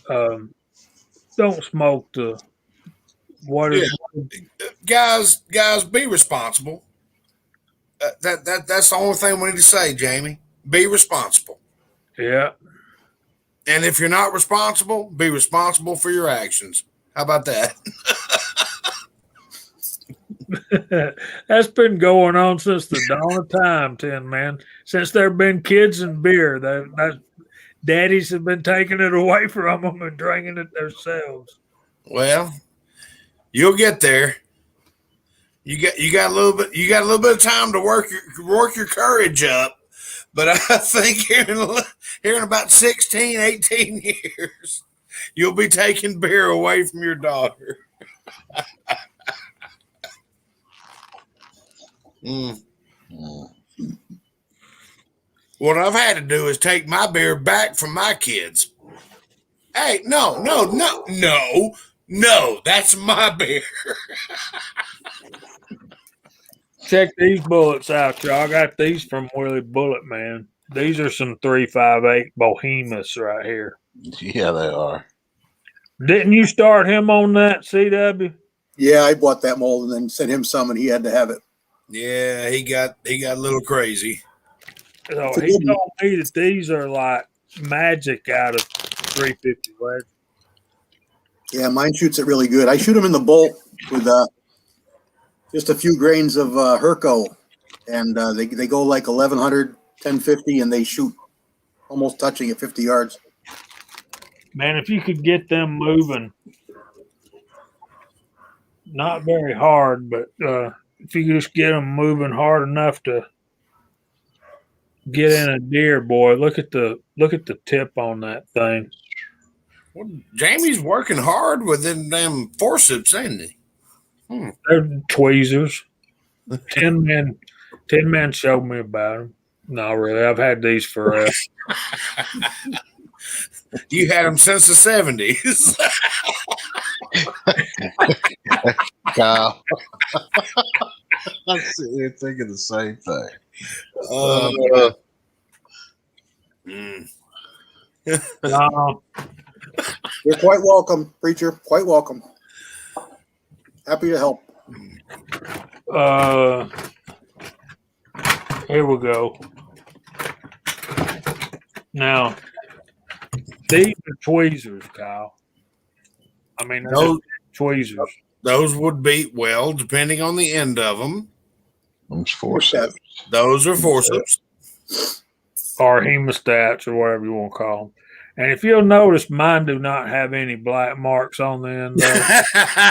don't smoke the what is Guys, be responsible. That's the only thing we need to say, Jamie. Be responsible. Yeah. And if you're not responsible, be responsible for your actions. How about that? That's been going on since the dawn of time, Tin Man. Since there have been kids and beer, that daddies have been taking it away from them and drinking it themselves. Well, you'll get there. You got a little bit of time to work your courage up. But I think here in about 16, 18 years, you'll be taking beer away from your daughter. What I've had to do is take my beer back from my kids. Hey, no, that's my beer. Check these bullets out, y'all. I got these from Willie Bullet, man. These are some 358 Bohemus right here. Yeah, they are. Didn't you start him on that, CW? Yeah, I bought that mold and then sent him some, and he had to have it. Yeah, he got a little crazy. So he told me that these are like magic out of 350 lead. Yeah, mine shoots it really good. I shoot them in the bolt with just a few grains of Herco, and they go like 1100, 1050, and they shoot almost touching at 50 yards. Man, if you could get them moving, not very hard, but if you just get them moving hard enough to get in a deer, boy. Look at the tip on that thing. Well, Jamie's working hard with them damn forceps, ain't he? They're tweezers. 10 men showed me about them. No, really, I've had these forever. You had them since the 70s. Kyle. I'm sitting here thinking the same thing. You're quite welcome, preacher. Quite welcome. Happy to help. Here we go. Now, these are tweezers, Kyle. I mean, they're Those- tweezers. Those would be, well, depending on the end of them. Those forceps. Those are forceps. Or hemostats, or whatever you want to call them. And if you'll notice, mine do not have any black marks on the end.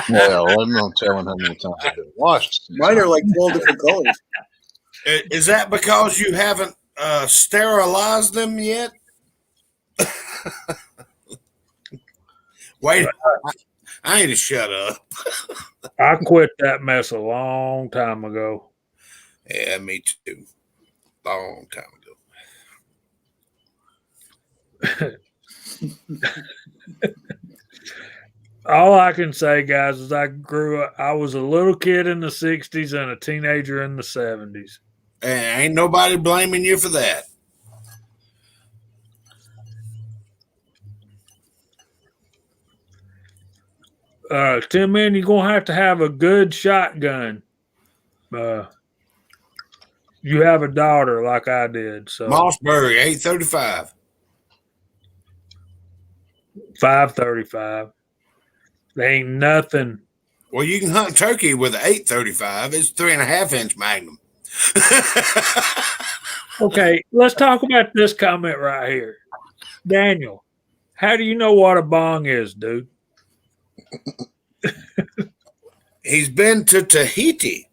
Well, I'm not telling how many times I've been washed. Mine are like 12 different colors. Is that because you haven't sterilized them yet? Wait, I need to shut up. I quit that mess a long time ago. Yeah, me too. Long time ago. All I can say, guys, is I grew up. I was a little kid in the 60s and a teenager in the 70s. And ain't nobody blaming you for that. Tim, man, you're going to have a good shotgun. You have a daughter like I did. So Mossberg, 835. 535. There ain't nothing. Well, you can hunt turkey with an 835. It's 3.5-inch Magnum. Okay, let's talk about this comment right here. Daniel, how do you know what a bong is, dude? He's been to Tahiti.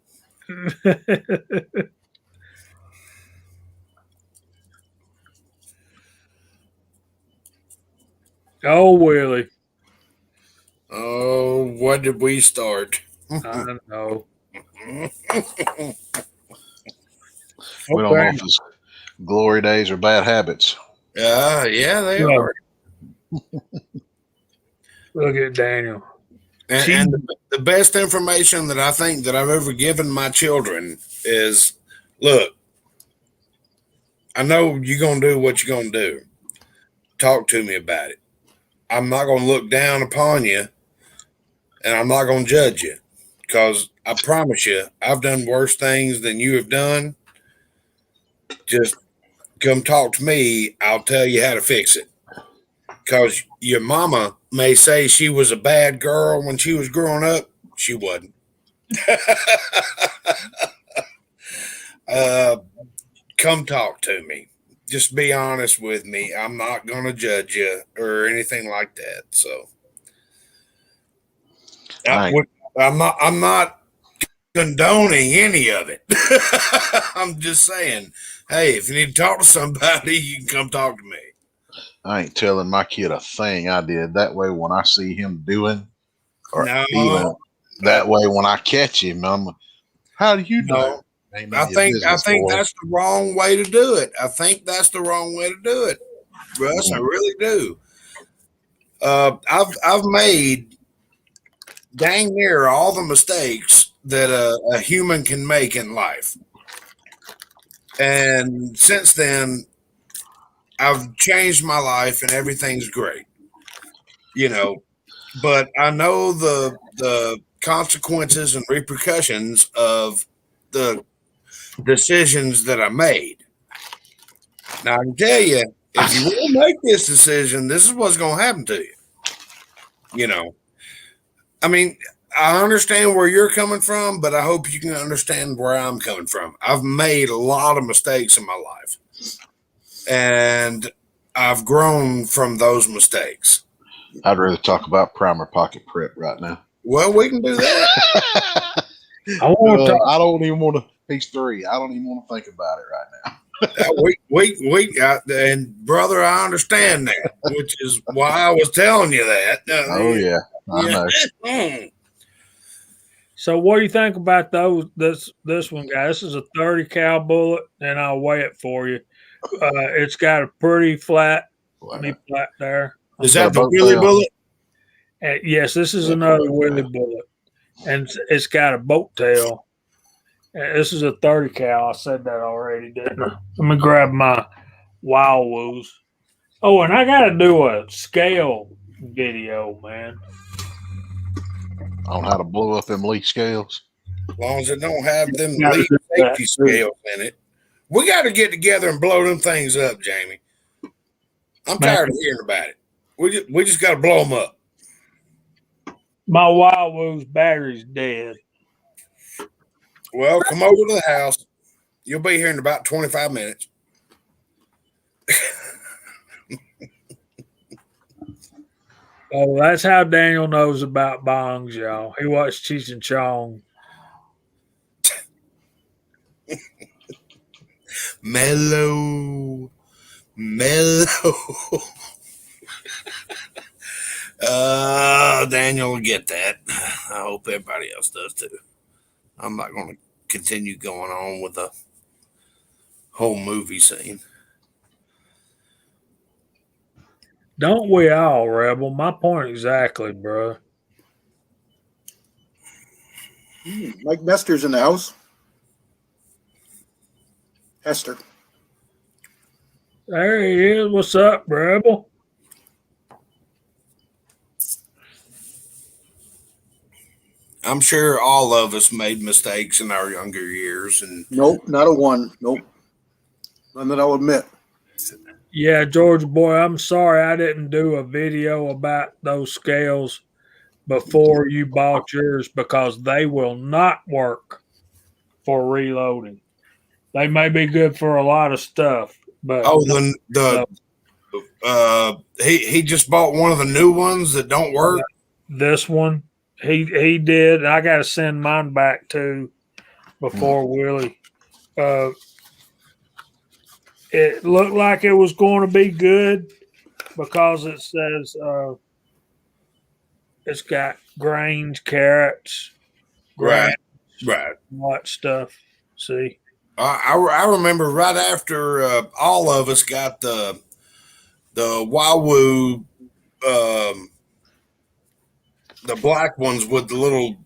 Oh, Willie. Oh, what did we start? I don't know. We don't know if it's glory days or bad habits. Yeah, they Yeah. are. Look at Daniel. And the best information that I think that I've ever given my children is, look, I know you're going to do what you're going to do. Talk to me about it. I'm not going to look down upon you, and I'm not going to judge you, because I promise you, I've done worse things than you have done. Just come talk to me. I'll tell you how to fix it. Because your mama may say she was a bad girl when she was growing up. She wasn't. Come talk to me. Just be honest with me. I'm not going to judge you or anything like that. So I'm not condoning any of it. I'm just saying, hey, if you need to talk to somebody, you can come talk to me. I ain't telling my kid a thing I did. That way, when I see him doing, or No. even that way, when I catch him, I'm, how do you know? Ain't none I of your think business, boy. that's the wrong way to do it. I think that's the wrong way to do it, Russ. I really do. I've made dang near all the mistakes that a human can make in life, and since then, I've changed my life, and everything's great. You know, but I know the consequences and repercussions of the decisions that I made. Now I can tell you, if you will make this decision, this is what's going to happen to you. You know, I mean, I understand where you're coming from, but I hope you can understand where I'm coming from. I've made a lot of mistakes in my life, and I've grown from those mistakes. I'd rather talk about primer pocket prep right now. Well, we can do that. I want to talk. I don't even want to. He's 3. I don't even want to think about it right now. And brother, I understand that, which is why I was telling you that. Oh yeah, I know. Mm. So what do you think about this one, guy? This is a 30 cal bullet, and I'll weigh it for you. It's got a pretty flat knee flat there. Is Got that a the boat wheelie tail. bullet? Yes, this is Yeah, another boat Willie tail. bullet, and it's got a boat tail. This is a 30 cal. I said that already, didn't I? Let me grab my Wild Woos. Oh, and I got to do a scale video, man. On how to blow up them leaf scales. As long as it don't have them Gotta lead do that, safety too. scales in it. We got to get together and blow them things up, Jamie. I'm Man. tired of hearing about it. We just got to blow them up. My Wild Woos battery's dead. Well, come over to the house. You'll be here in about 25 minutes. Oh, that's how Daniel knows about bongs, y'all. He watched Cheech and Chong. Mellow. Daniel will get that. I hope everybody else does too. I'm not going to continue going on with the whole movie scene. Don't we all, Rebel? My point exactly, bro. Mike Mester's in the house. Hester. There he is. What's up, Rebel? I'm sure all of us made mistakes in our younger years, and Nope, not a one. Nope. None that I'll admit. Yeah, George boy, I'm sorry I didn't do a video about those scales before you bought yours because they will not work for reloading. They may be good for a lot of stuff, but he just bought one of the new ones that don't work. This one he did. I got to send mine back too before Willie. It looked like it was going to be good because it says it's got grains, carrots, Right. all that stuff. See, I remember right after all of us got the Wahoo, the black ones with the little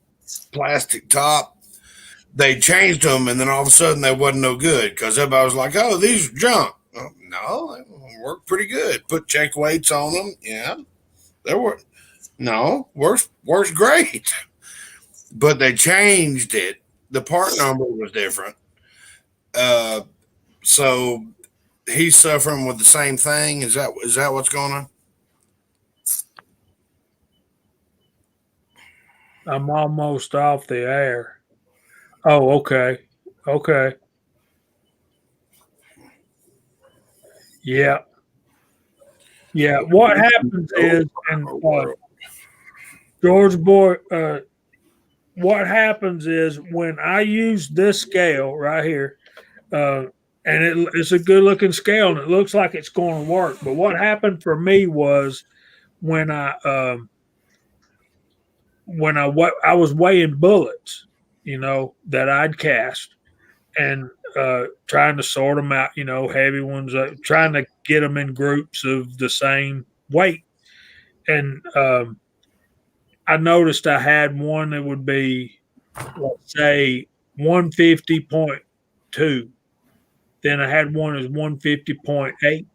plastic top. They changed them, and then all of a sudden they wasn't no good because everybody was like, "Oh, these are junk." Oh, no, they worked pretty good. Put check weights on them. Yeah, they were works great. But they changed it. The part number was different. So he's suffering with the same thing. Is that what's going on? I'm almost off the air. Oh, okay. Okay. Yeah. Yeah. What happens is, and George boy, what happens is when I use this scale right here, and it's a good looking scale and it looks like it's going to work. But what happened for me was when I was weighing bullets, that I'd cast and trying to sort them out, heavy ones, trying to get them in groups of the same weight. And I noticed I had one that would be, let's say, 150.2. Then I had one that was 150.8.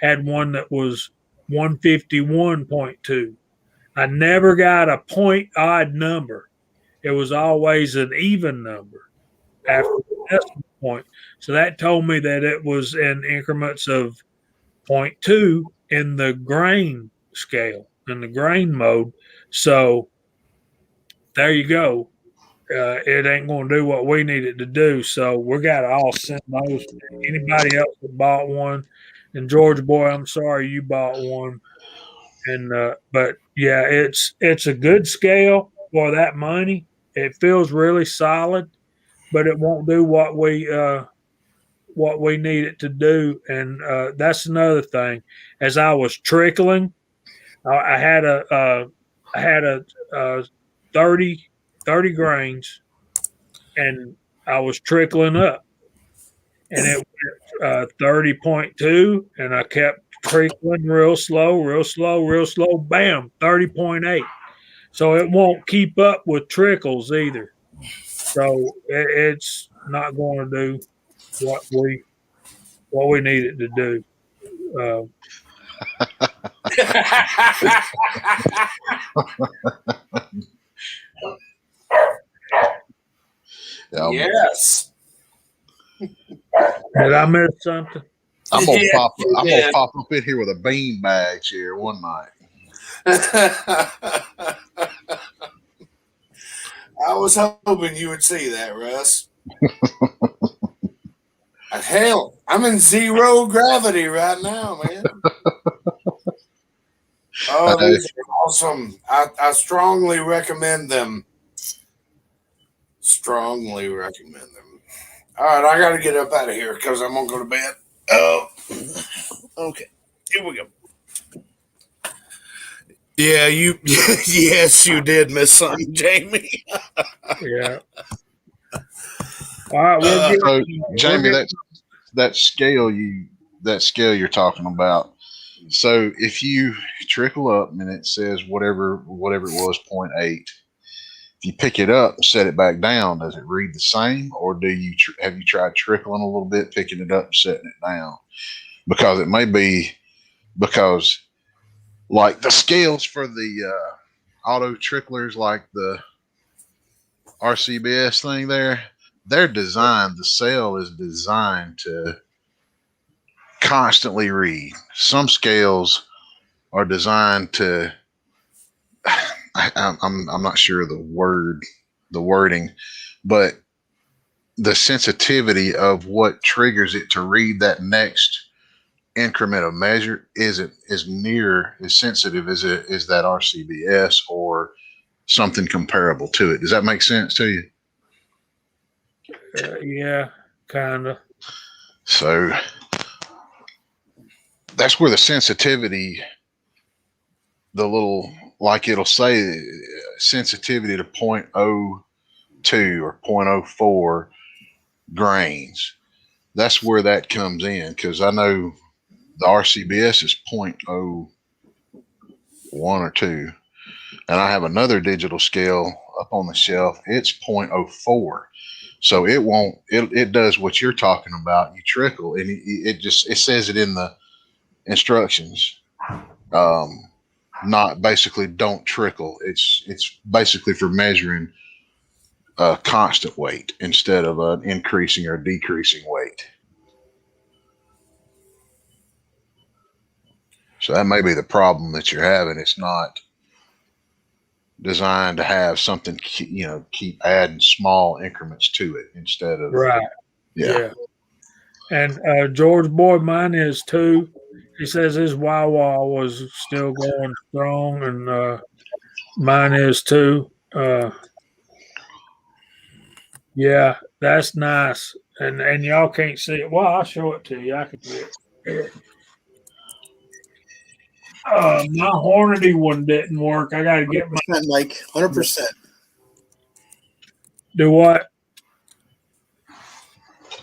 Had one that was 151.2. I never got a point odd number. It was always an even number after the decimal point. So that told me that it was in increments of 0.2 in the grain scale, in the grain mode. So there you go. It ain't going to do what we need it to do. So we got to all send those to anybody else that bought one. And George boy, I'm sorry you bought one. And but yeah, it's a good scale for that money. It feels really solid, but it won't do what we what we need it to do. And that's another thing. As I was trickling, I had a 30 grains, and I was trickling up, and it went 30.2, and I kept trickling real slow, real slow, real slow. Bam, 30.8. So it won't keep up with trickles either. So it's not going to do what we need it to do. Yeah, Yes. Did I miss something? I'm gonna Yeah, pop. you I'm did. gonna pop up in here with a bean bag here one night. I was hoping you would see that, Russ. Hell, I'm in zero gravity right now, man. Oh, these are awesome. I strongly recommend them. Strongly recommend them. All right, I got to get up out of here because I'm going to go to bed. Oh, okay. Here we go. Yeah, you. Yes, you did miss something, Jamie. Yeah. All right, we'll get. So, we'll Jamie, get- that scale you're talking about. So if you trickle up and it says whatever it was 0.8, if you pick it up and set it back down, does it read the same, or have you tried trickling a little bit, picking it up and setting it down? Because it may be because like the scales for the auto tricklers, like the RCBS thing they're designed, the cell is designed to constantly read. Some scales are designed to I'm not sure the wording, but the sensitivity of what triggers it to read that next increment of measure isn't as near as sensitive as that RCBS or something comparable to it. Does that make sense to you? Yeah, kind of. So that's where the sensitivity, the little, like it'll say sensitivity to 0.02 or 0.04 grains. That's where that comes in, because I know the RCBS is 0.01 or 2, and I have another digital scale up on the shelf. It's 0.04. So it does what you're talking about. You trickle, and it says it in the instructions. Not basically don't trickle. It's basically for measuring a constant weight instead of an increasing or decreasing weight. So that may be the problem that you're having. It's not designed to have something, keep adding small increments to it instead of Right. yeah. And George Boyd, mine is too. He says his Wawa was still going strong, and mine is too. Yeah, that's nice. And y'all can't see it. Well, I'll show it to you. I can see it. My Hornady one didn't work. I got to get my 100%, Mike. 100%. do what?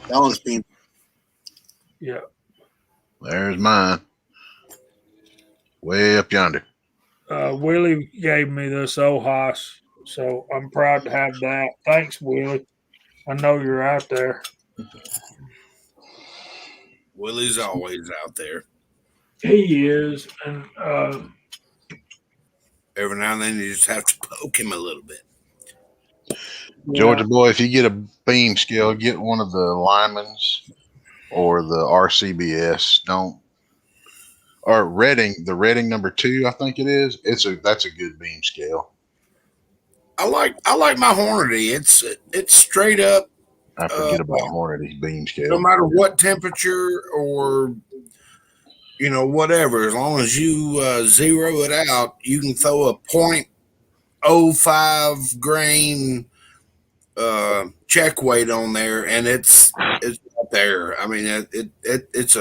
Balance beam. Yeah. There's mine, way up yonder. Willie gave me this Ohas, so I'm proud to have that. Thanks, Willie. I know you're out there. Willie's always out there. He is, and Every now and then you just have to poke him a little bit. Georgia boy, if you get a beam scale, get one of the Lyman's or the RCBS. Or Redding, the Redding number 2, I think it is. That's a good beam scale. I like my Hornady. It's straight up. I forget about Hornady's beam scale. No matter what temperature or whatever, as long as you zero it out, you can throw a 0.05 grain check weight on there, and it's there. I mean, it's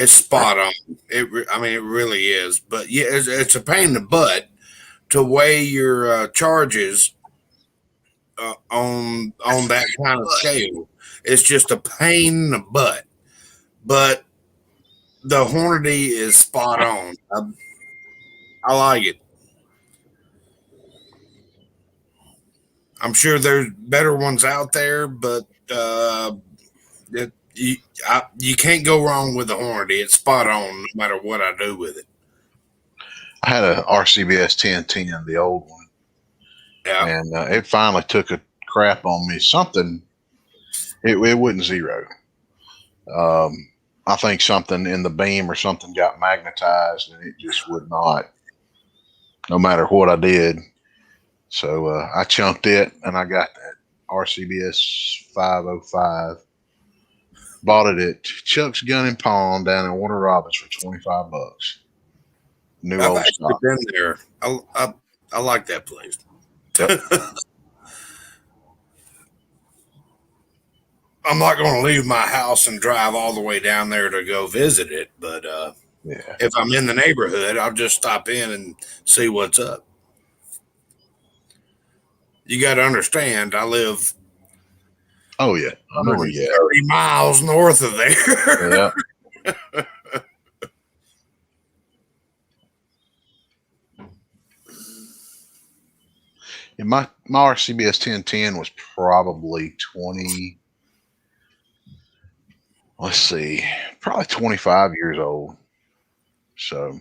spot on. I mean, it really is. But yeah, it's a pain in the butt to weigh your charges on that kind of scale. It's just a pain in the butt. But the Hornady is spot on. I like it. I'm sure there's better ones out there, but you can't go wrong with the Hornady. It's spot on no matter what I do with it. I had a RCBS 1010, the old one, and it finally took a crap on me. Something, it wouldn't zero. I think something in the beam or something got magnetized, and it just would not, no matter what I did. So I chunked it, and I got that RCBS 505. Bought it at Chuck's Gun and Pawn down in Warner Robins for $25. New I've old actually stock. been there. I like that place. Yep. I'm not going to leave my house and drive all the way down there to go visit it, but Yeah. if I'm in the neighborhood, I'll just stop in and see what's up. You got to understand, I live Oh yeah. I know where you at. 30 miles north of there. Yeah. And my RCBS 1010 was probably 20. Let's see, probably 25 years old. So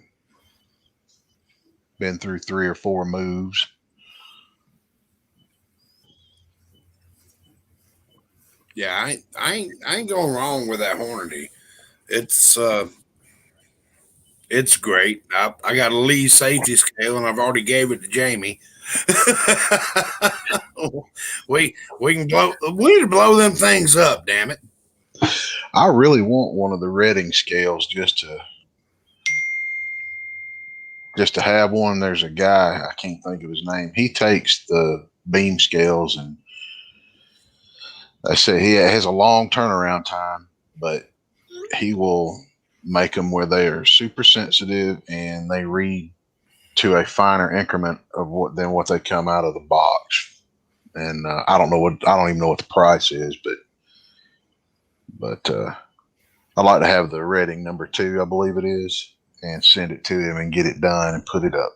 been through 3 or 4 moves. Yeah, I ain't going wrong with that Hornady. It's great. I got a Lee safety scale, and I've already gave it to Jamie. we can blow them things up. Damn it! I really want one of the Redding scales just to have one. There's a guy, I can't think of his name. He takes the beam scales, and they say he has a long turnaround time, but he will make them where they are super sensitive and they read to a finer increment of what they come out of the box. And I don't even know what the price is, but I like to have the Redding number 2, I believe it is, and send it to him and get it done and put it up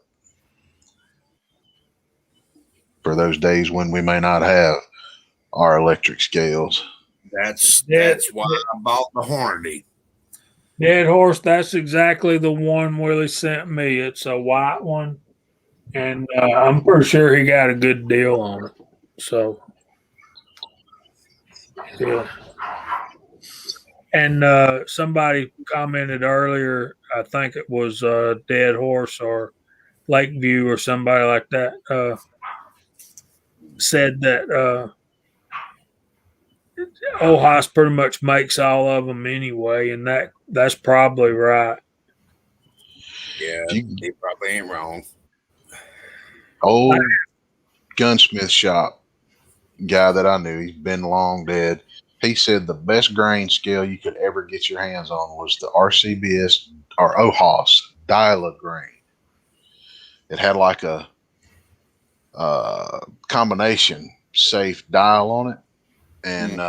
for those days when we may not have our electric scales. That's why I bought the Hornady. Dead Horse, that's exactly the one Willie sent me. It's a white one, and I'm pretty sure he got a good deal on it. So, yeah. And somebody commented earlier, I think it was Dead Horse or Lakeview or somebody like that, said that Ohas pretty much makes all of them anyway, and that's probably right. Yeah, he probably ain't wrong. Old gunsmith shop guy that I knew, he's been long dead. He said the best grain scale you could ever get your hands on was the RCBS or Ohas dial-up grain. It had like a combination safe dial on it, and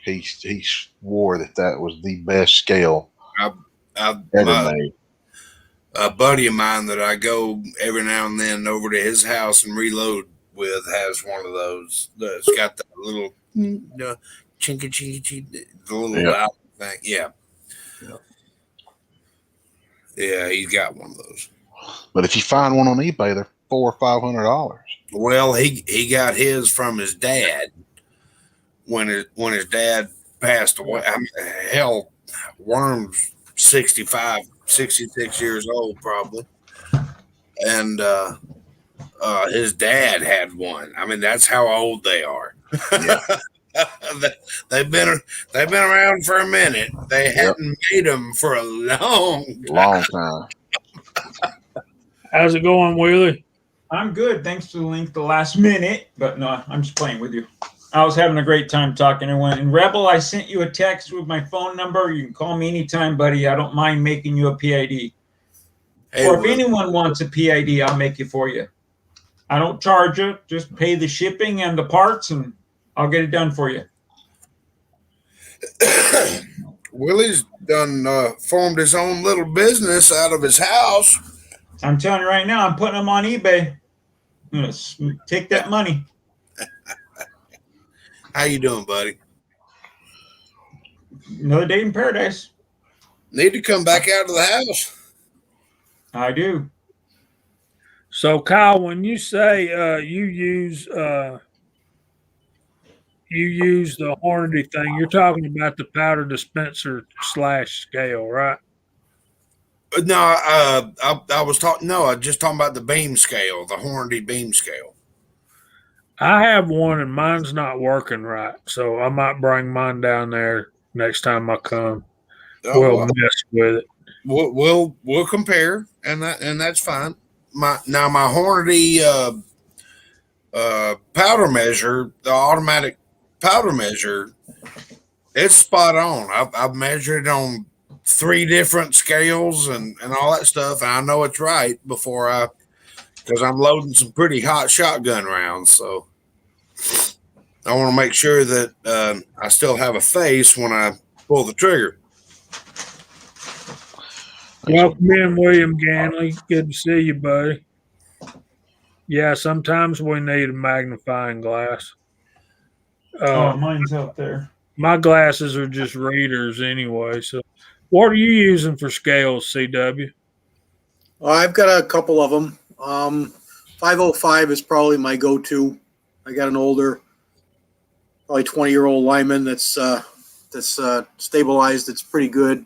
he swore that was the best scale ever made. A buddy of mine that I go every now and then over to his house and reload with has one of those. It's got the little chinky chinky, the little valve thing. Yeah, he's got one of those. But if you find one on eBay, they're $400 or $500. Well, he got his from his dad when his dad passed away. I mean, hell, Worm's 65, 66 years old probably, and his dad had one. I mean, that's how old they are. Yeah. They've been around for a minute. They hadn't made them for a long time. How's it going, Willie? I'm good. Thanks for the link the last minute, but no, I'm just playing with you. I was having a great time talking to everyone. And Rebel, I sent you a text with my phone number. You can call me anytime, buddy. I don't mind making you a PID. Hey, Or if Will. anyone wants a PID, I'll make it for you. I don't charge you. Just pay the shipping and the parts, and I'll get it done for you. Willie's done formed his own little business out of his house. I'm telling you right now, I'm putting them on eBay. I'm going to take that money. How you doing, buddy? Another day in paradise. Need to come back out to the house. I do. So, Kyle, when you say you use the Hornady thing, you're talking about the powder dispenser / scale, right? No, I was talking. No, I just talking about the beam scale, the Hornady beam scale. I have one and mine's not working right, so I might bring mine down there next time I come. Oh, We'll well, mess with it. we'll compare, and that's fine. My Hornady powder measure, the automatic powder measure, it's spot on. I've measured it on 3 different scales and all that stuff, and I know it's right because I'm loading some pretty hot shotgun rounds, so I want to make sure that I still have a face when I pull the trigger. Welcome in, William Ganley. Good to see you, buddy. Yeah, sometimes we need a magnifying glass. Mine's out there. My glasses are just readers anyway. So, what are you using for scales, CW? I've got a couple of them. 505 is probably my go-to. I got an older, probably 20-year-old Lyman that's stabilized. It's pretty good.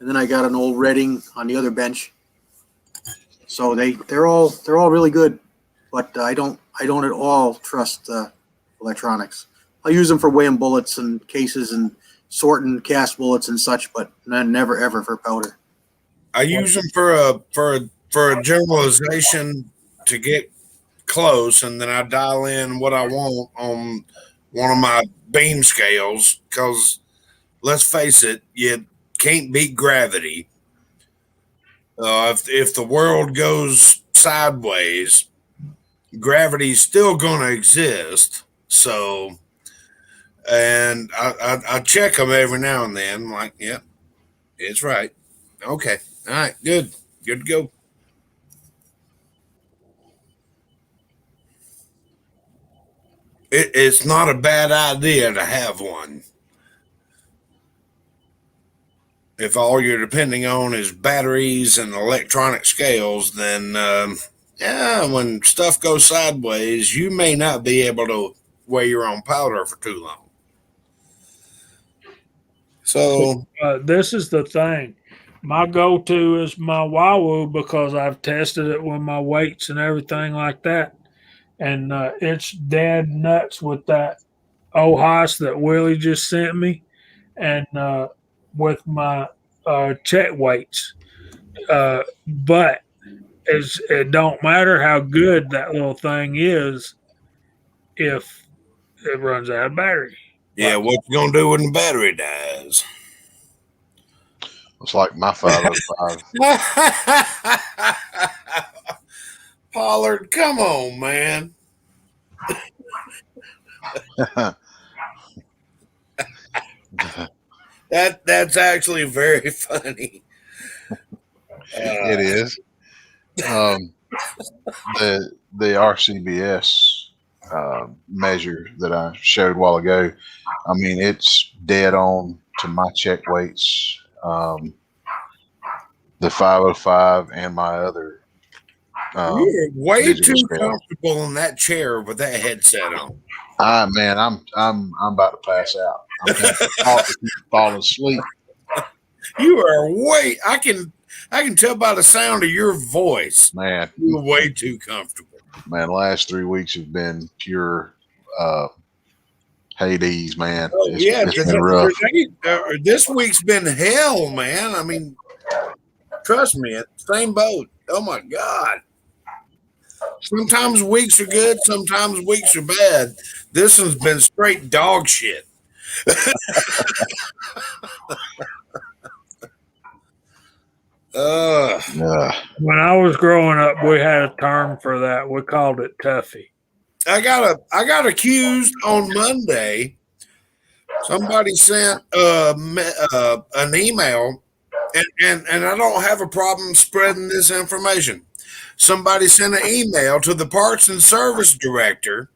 And then I got an old Redding on the other bench. So they're all really good, but I don't at all trust electronics. I use them for weighing bullets and cases and sorting cast bullets and such, but never ever for powder. I use them for a generalization to get close, and then I dial in what I want on one of my beam scales. Because let's face it, you can't beat gravity. If the world goes sideways, gravity's still going to exist. So, and I check them every now and then. I'm like, yep, it's right. Okay. All right. Good to go. It's not a bad idea to have one. If all you're depending on is batteries and electronic scales, then when stuff goes sideways, you may not be able to weigh your own powder for too long. So this is the thing. My go-to is my Wahoo because I've tested it with my weights and everything like that. And it's dead nuts with that OHIS that Willie just sent me. And with my check weights. But it don't matter how good that little thing is if it runs out of battery. Yeah, what you gonna do when the battery dies? It's like my 505. Pollard, come on, man. That's actually very funny. It is. The RCBS measure that I showed a while ago, I mean, it's dead on to my check weights. The 505 and my other. You're way digital too scale. comfortable in that chair with that headset on. Man, I'm about to pass out. I'm going to fall asleep. You are way. I can tell by the sound of your voice. Man, You're way too comfortable. man, last 3 weeks have been pure Hades, man. Oh, yeah, It's been rough. this week's been hell, man. I mean, trust me, it's the same boat. Oh my God. Sometimes weeks are good, sometimes weeks are bad. This one's been straight dog shit. Yeah. When I was growing up, we had a term for that. We called it Tuffy. I got accused on Monday. Somebody sent an email, and I don't have a problem spreading this information. Somebody sent an email to the Parts and Service Director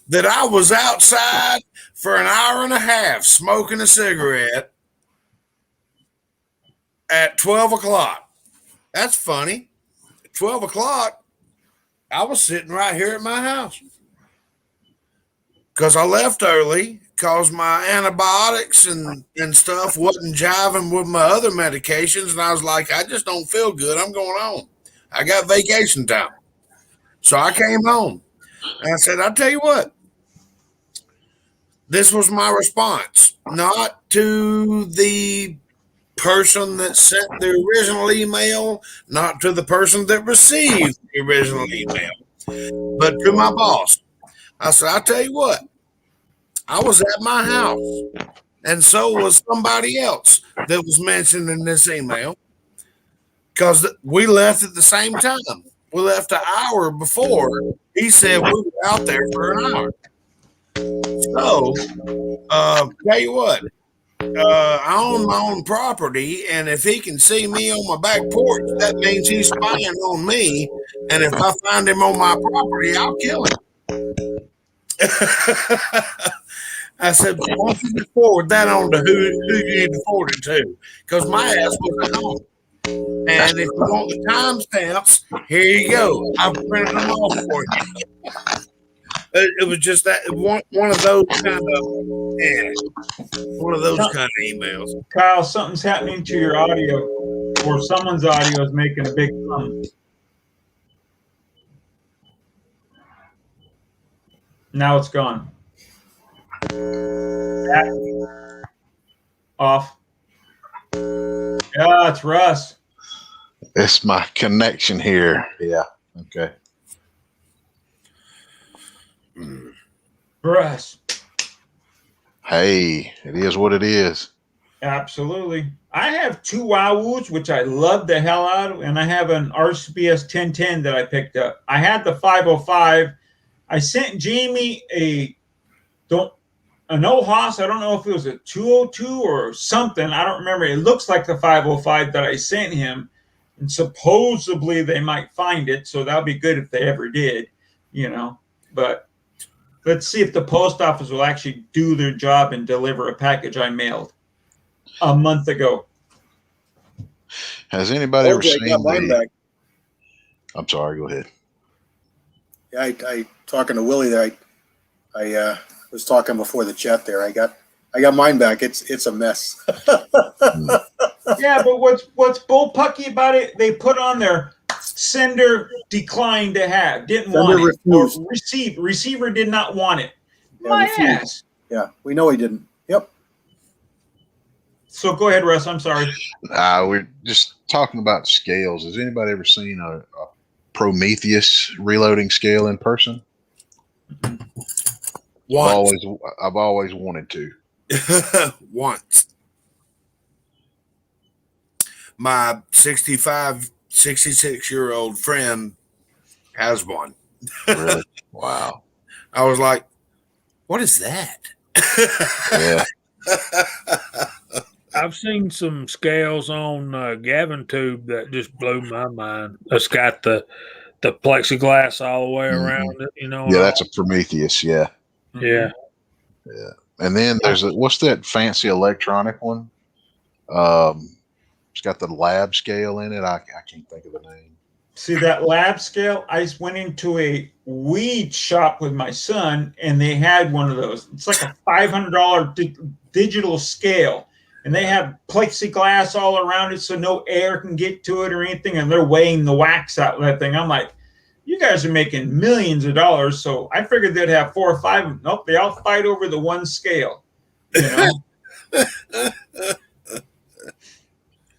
that I was outside for an hour and a half smoking a cigarette at 12 o'clock. That's funny. At 12 o'clock, I was sitting right here at my house because I left early because my antibiotics and stuff wasn't jiving with my other medications. And I was like, I just don't feel good. I'm going home. I got vacation time. So I came home and I said, I'll tell you what. This was my response, not to the person that sent the original email, not to the person that received the original email, but to my boss. I said, I'll tell you what, I was at my house, and so was somebody else that was mentioned in this email, because we left at the same time. We left an hour before he said we were out there for an hour. So, tell you what, I own my own property, and if he can see me on my back porch, that means he's spying on me. And if I find him on my property, I'll kill him. I said, why don't you just forward that on to who you need to forward it to? Because my ass was at home. And if you want the timestamps, here you go. I've printed them off for you. It was just that one of those kind of emails. Kyle, something's happening to your audio, or someone's audio is making a big hum. Now it's gone. Off. Yeah, it's Russ. It's my connection here. Yeah. Okay. Russ. Hey, it is what it is. Absolutely. I have two Wowoos, which I love the hell out of, and I have an RCBS 1010 that I picked up. I had the 505. I sent Jamie an old Haas. I don't know if it was a 202 or something. I don't remember. It looks like the 505 that I sent him, and supposedly they might find it, so that'll be good if they ever did, But let's see if the post office will actually do their job and deliver a package I mailed a month ago. Has anybody ever seen mine back. I'm sorry, go ahead. Yeah, I talking to Willie there. I was talking before the chat there. I got mine back. It's a mess. Yeah, but what's bullpucky about it? They put on there sender declined to have, didn't Sender want refused. it. Or receiver did not want it. Yeah, My refused. ass. Yeah, we know he didn't. Yep. So go ahead, Russ. I'm sorry. We're just talking about scales. Has anybody ever seen a Prometheus reloading scale in person? Once. I've always wanted to. Once. My 66-year-old friend has one. Really? Wow. I was like, what is that? Yeah. I've seen some scales on Gavin Tube that just blew my mind. It's got the plexiglass all the way around it, Yeah, that's a Prometheus. Yeah. Yeah. Yeah. And then there's what's that fancy electronic one? It's got the lab scale in it. I can't think of the name. See that lab scale? I just went into a weed shop with my son, and they had one of those. It's like a $500 digital scale, and they have plexiglass all around it so no air can get to it or anything, and they're weighing the wax out of that thing. I'm like, you guys are making millions of dollars, so I figured they'd have 4 or 5 of them. Nope, they all fight over the one scale.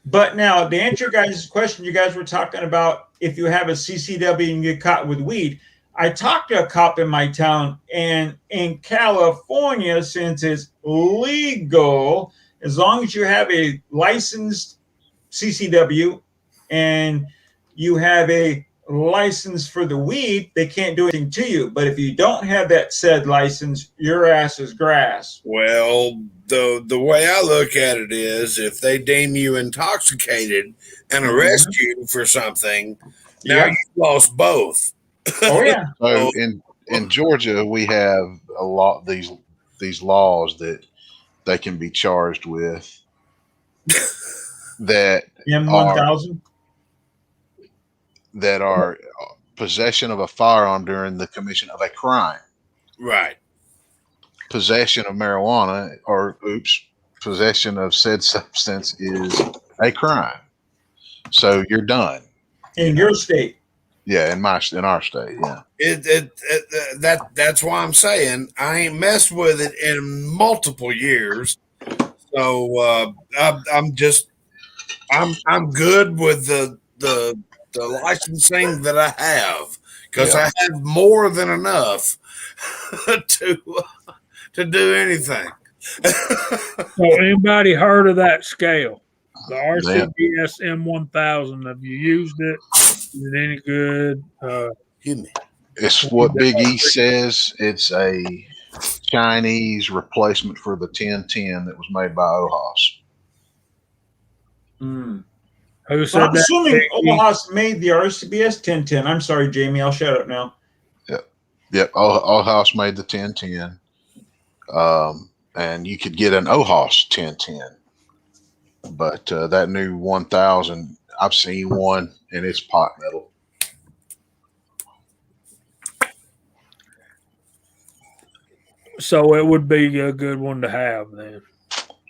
But now, to answer your guys' question, you guys were talking about if you have a CCW and you get caught with weed. I talked to a cop in my town, and in California, since it's legal, as long as you have a licensed CCW and you have a license for the weed, they can't do anything to you. But if you don't have that said license, your ass is grass. Well, the way I look at it is, if they deem you intoxicated and arrest you for something, now Yeah. you've lost both. Oh yeah. So in Georgia, we have a lot these laws that they can be charged with that M1000. that are possession of a firearm during the commission of a crime, Right. possession of marijuana, or possession of said substance is a crime. So you're done. In your state. Yeah, in our state, yeah. That's why I'm saying I ain't messed with it in multiple years. So I'm good with the licensing that I have, because Yeah. I have more than enough to do anything. So anybody heard of that scale? The RCBS M1000. Have you used it? Is it any good? Give me. It's what Big E says. It's a Chinese replacement for the 1010 that was made by Ojos. Who So said I'm that? assuming Ojos made the RCBS 1010. I'm sorry, Jamie. I'll shut up now. Yep, Ojos made the 1010. And you could get an Ojos 1010. But that new 1000, I've seen one, and it's pot metal. So it would be a good one to have then.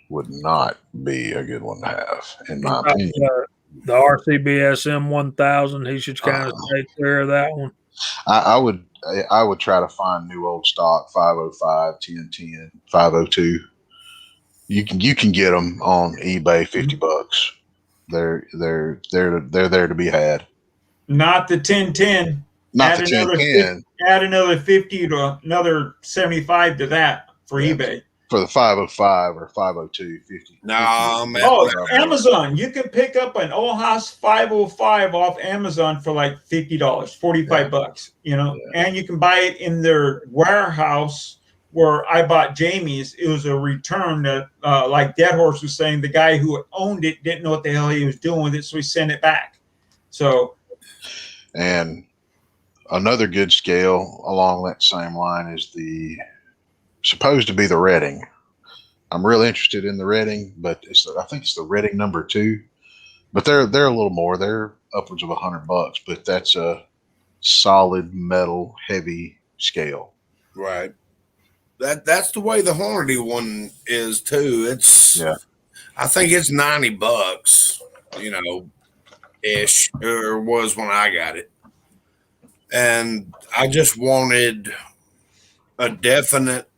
Would not be a good one to have, in my opinion. The RCBS M1000, he should kind of take care of that one. I would try to find new old stock 505, 1010, 502. You can get them on eBay, $50. They're there to be had. Not the 1010. Not the 1010 Add another 50 to another 75 to that for Yeah. eBay. for the 505 or 502, 50. No, man. Oh, Amazon. You can pick up an Ojos 505 off Amazon for like $50, 45 bucks, you know, and you can buy it in their warehouse where I bought Jamie's. It was a return that, like Dead Horse was saying, the guy who owned it didn't know what the hell he was doing with it, so he sent it back. So, and another good scale along that same line is supposed to be the Redding. I'm really interested in the Redding, but I think it's the Redding number 2. But they're a little more. They're upwards of $100, but that's a solid metal heavy scale. Right. That's the way the Hornady one is too. I think it's $90, you know, ish, or was when I got it. And I just wanted a definite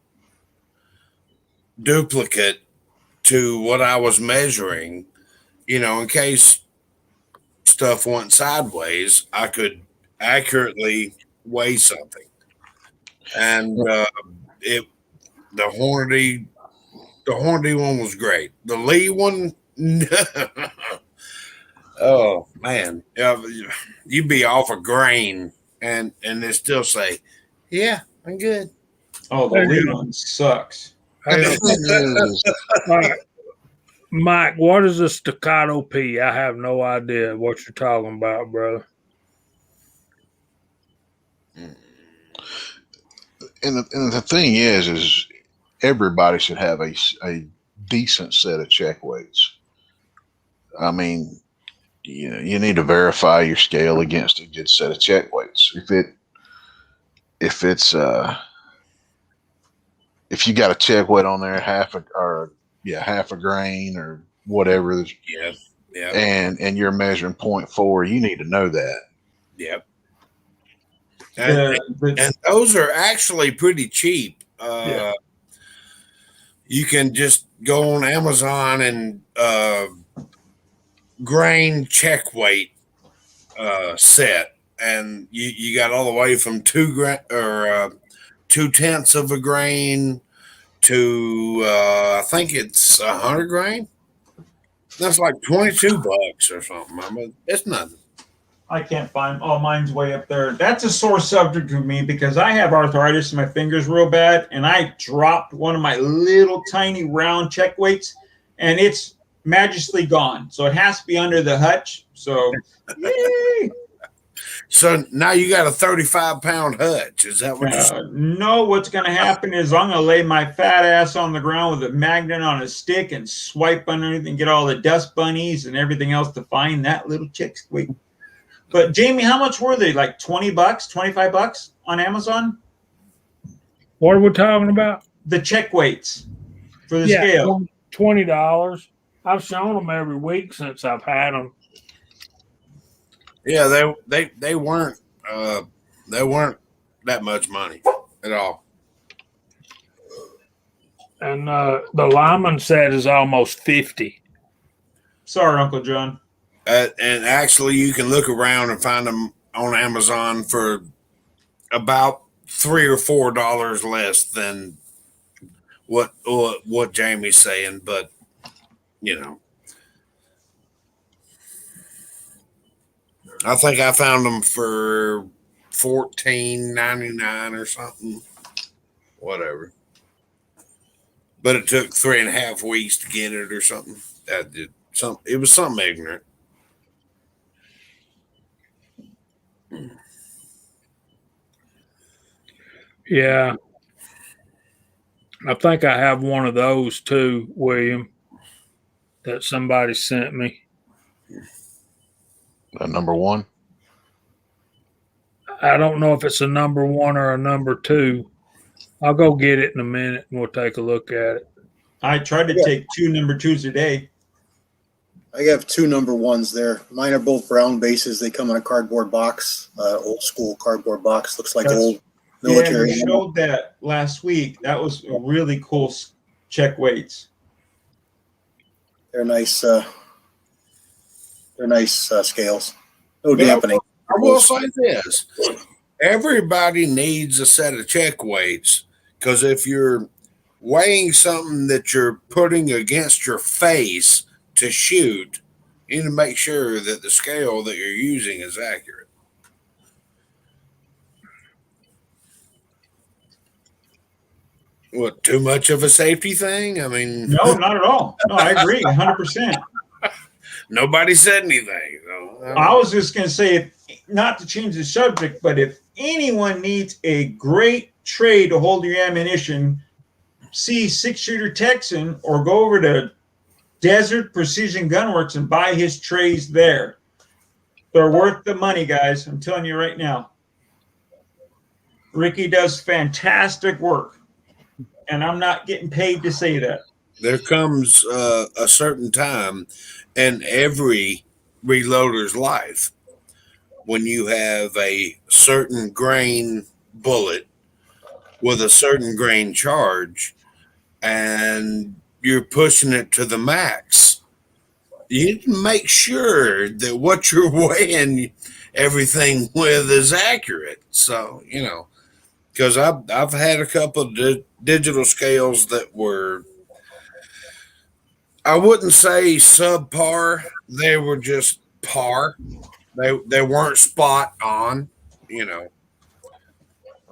duplicate to what I was measuring, you know, in case stuff went sideways, I could accurately weigh something. And the Hornady one was great. The Lee one, oh man, you'd be off a grain and they still say, "Yeah, I'm good." oh, the Lee one sucks. Hey, Mike, what is a staccato P? I have no idea what you're talking about, bro. And the thing is everybody should have a decent set of check weights. I mean, you need to verify your scale against a good set of check weights. If you got a check weight on there, half a grain or whatever, Yeah. and you're measuring 0.4, you need to know that. Yep. And those are actually pretty cheap. You can just go on Amazon and grain check weight set, and you got all the way from 2/10 of a grain to I think it's 100 grain. That's like $22 or something. I mean, it's nothing. I can't find. Oh, mine's way up there. That's a sore subject for me because I have arthritis in my fingers real bad, and I dropped one of my little tiny round check weights, and it's magically gone. So it has to be under the hutch. So, yay! So now you got a 35-pound hutch. Is that what you're saying? No, what's going to happen is I'm going to lay my fat ass on the ground with a magnet on a stick and swipe underneath and get all the dust bunnies and everything else to find that little check weight. But Jamie, how much were they? Like $20, $25 on Amazon? What are we talking about? The check weights for the scale. $20. I've shown them every week since I've had them. Yeah, they weren't that much money at all. And the Lyman set is almost 50. Sorry, Uncle John. And actually, you can look around and find them on Amazon for about $3 or $4 less than what Jamie's saying. But you know, I think I found them for $14.99 or something, whatever. But it took 3.5 weeks to get it or something. It was something ignorant. Yeah. I think I have one of those too, William, that somebody sent me. Number one. I don't know if it's a number 1 or a number 2. I'll go get it in a minute and we'll take a look at it. I tried to take 2 number 2s a day. I have 2 number 1s there. Mine are both brown bases. They come in a cardboard box, old school cardboard box. Looks like old military. Yeah, you showed that last week. That was really cool check weights. They're nice. Scales. No dampening. I will say this: everybody needs a set of check weights, because if you're weighing something that you're putting against your face to shoot, you need to make sure that the scale that you're using is accurate. What, too much of a safety thing? I mean, No, not at all. No, I agree 100%. nobody said anything. So, I was just going to say, not to change the subject, but if anyone needs a great tray to hold your ammunition, see 6-Shooter Texan or go over to Desert Precision Gunworks and buy his trays there. They're worth the money, guys. I'm telling you right now. Ricky does fantastic work, and I'm not getting paid to say that. there comes a certain time in every reloader's life when you have a certain grain bullet with a certain grain charge and you're pushing it to the max. You need to make sure that what you're weighing everything with is accurate. So, you know, because I've had a couple of digital scales that were, I wouldn't say subpar. They were just par. They weren't spot on, you know.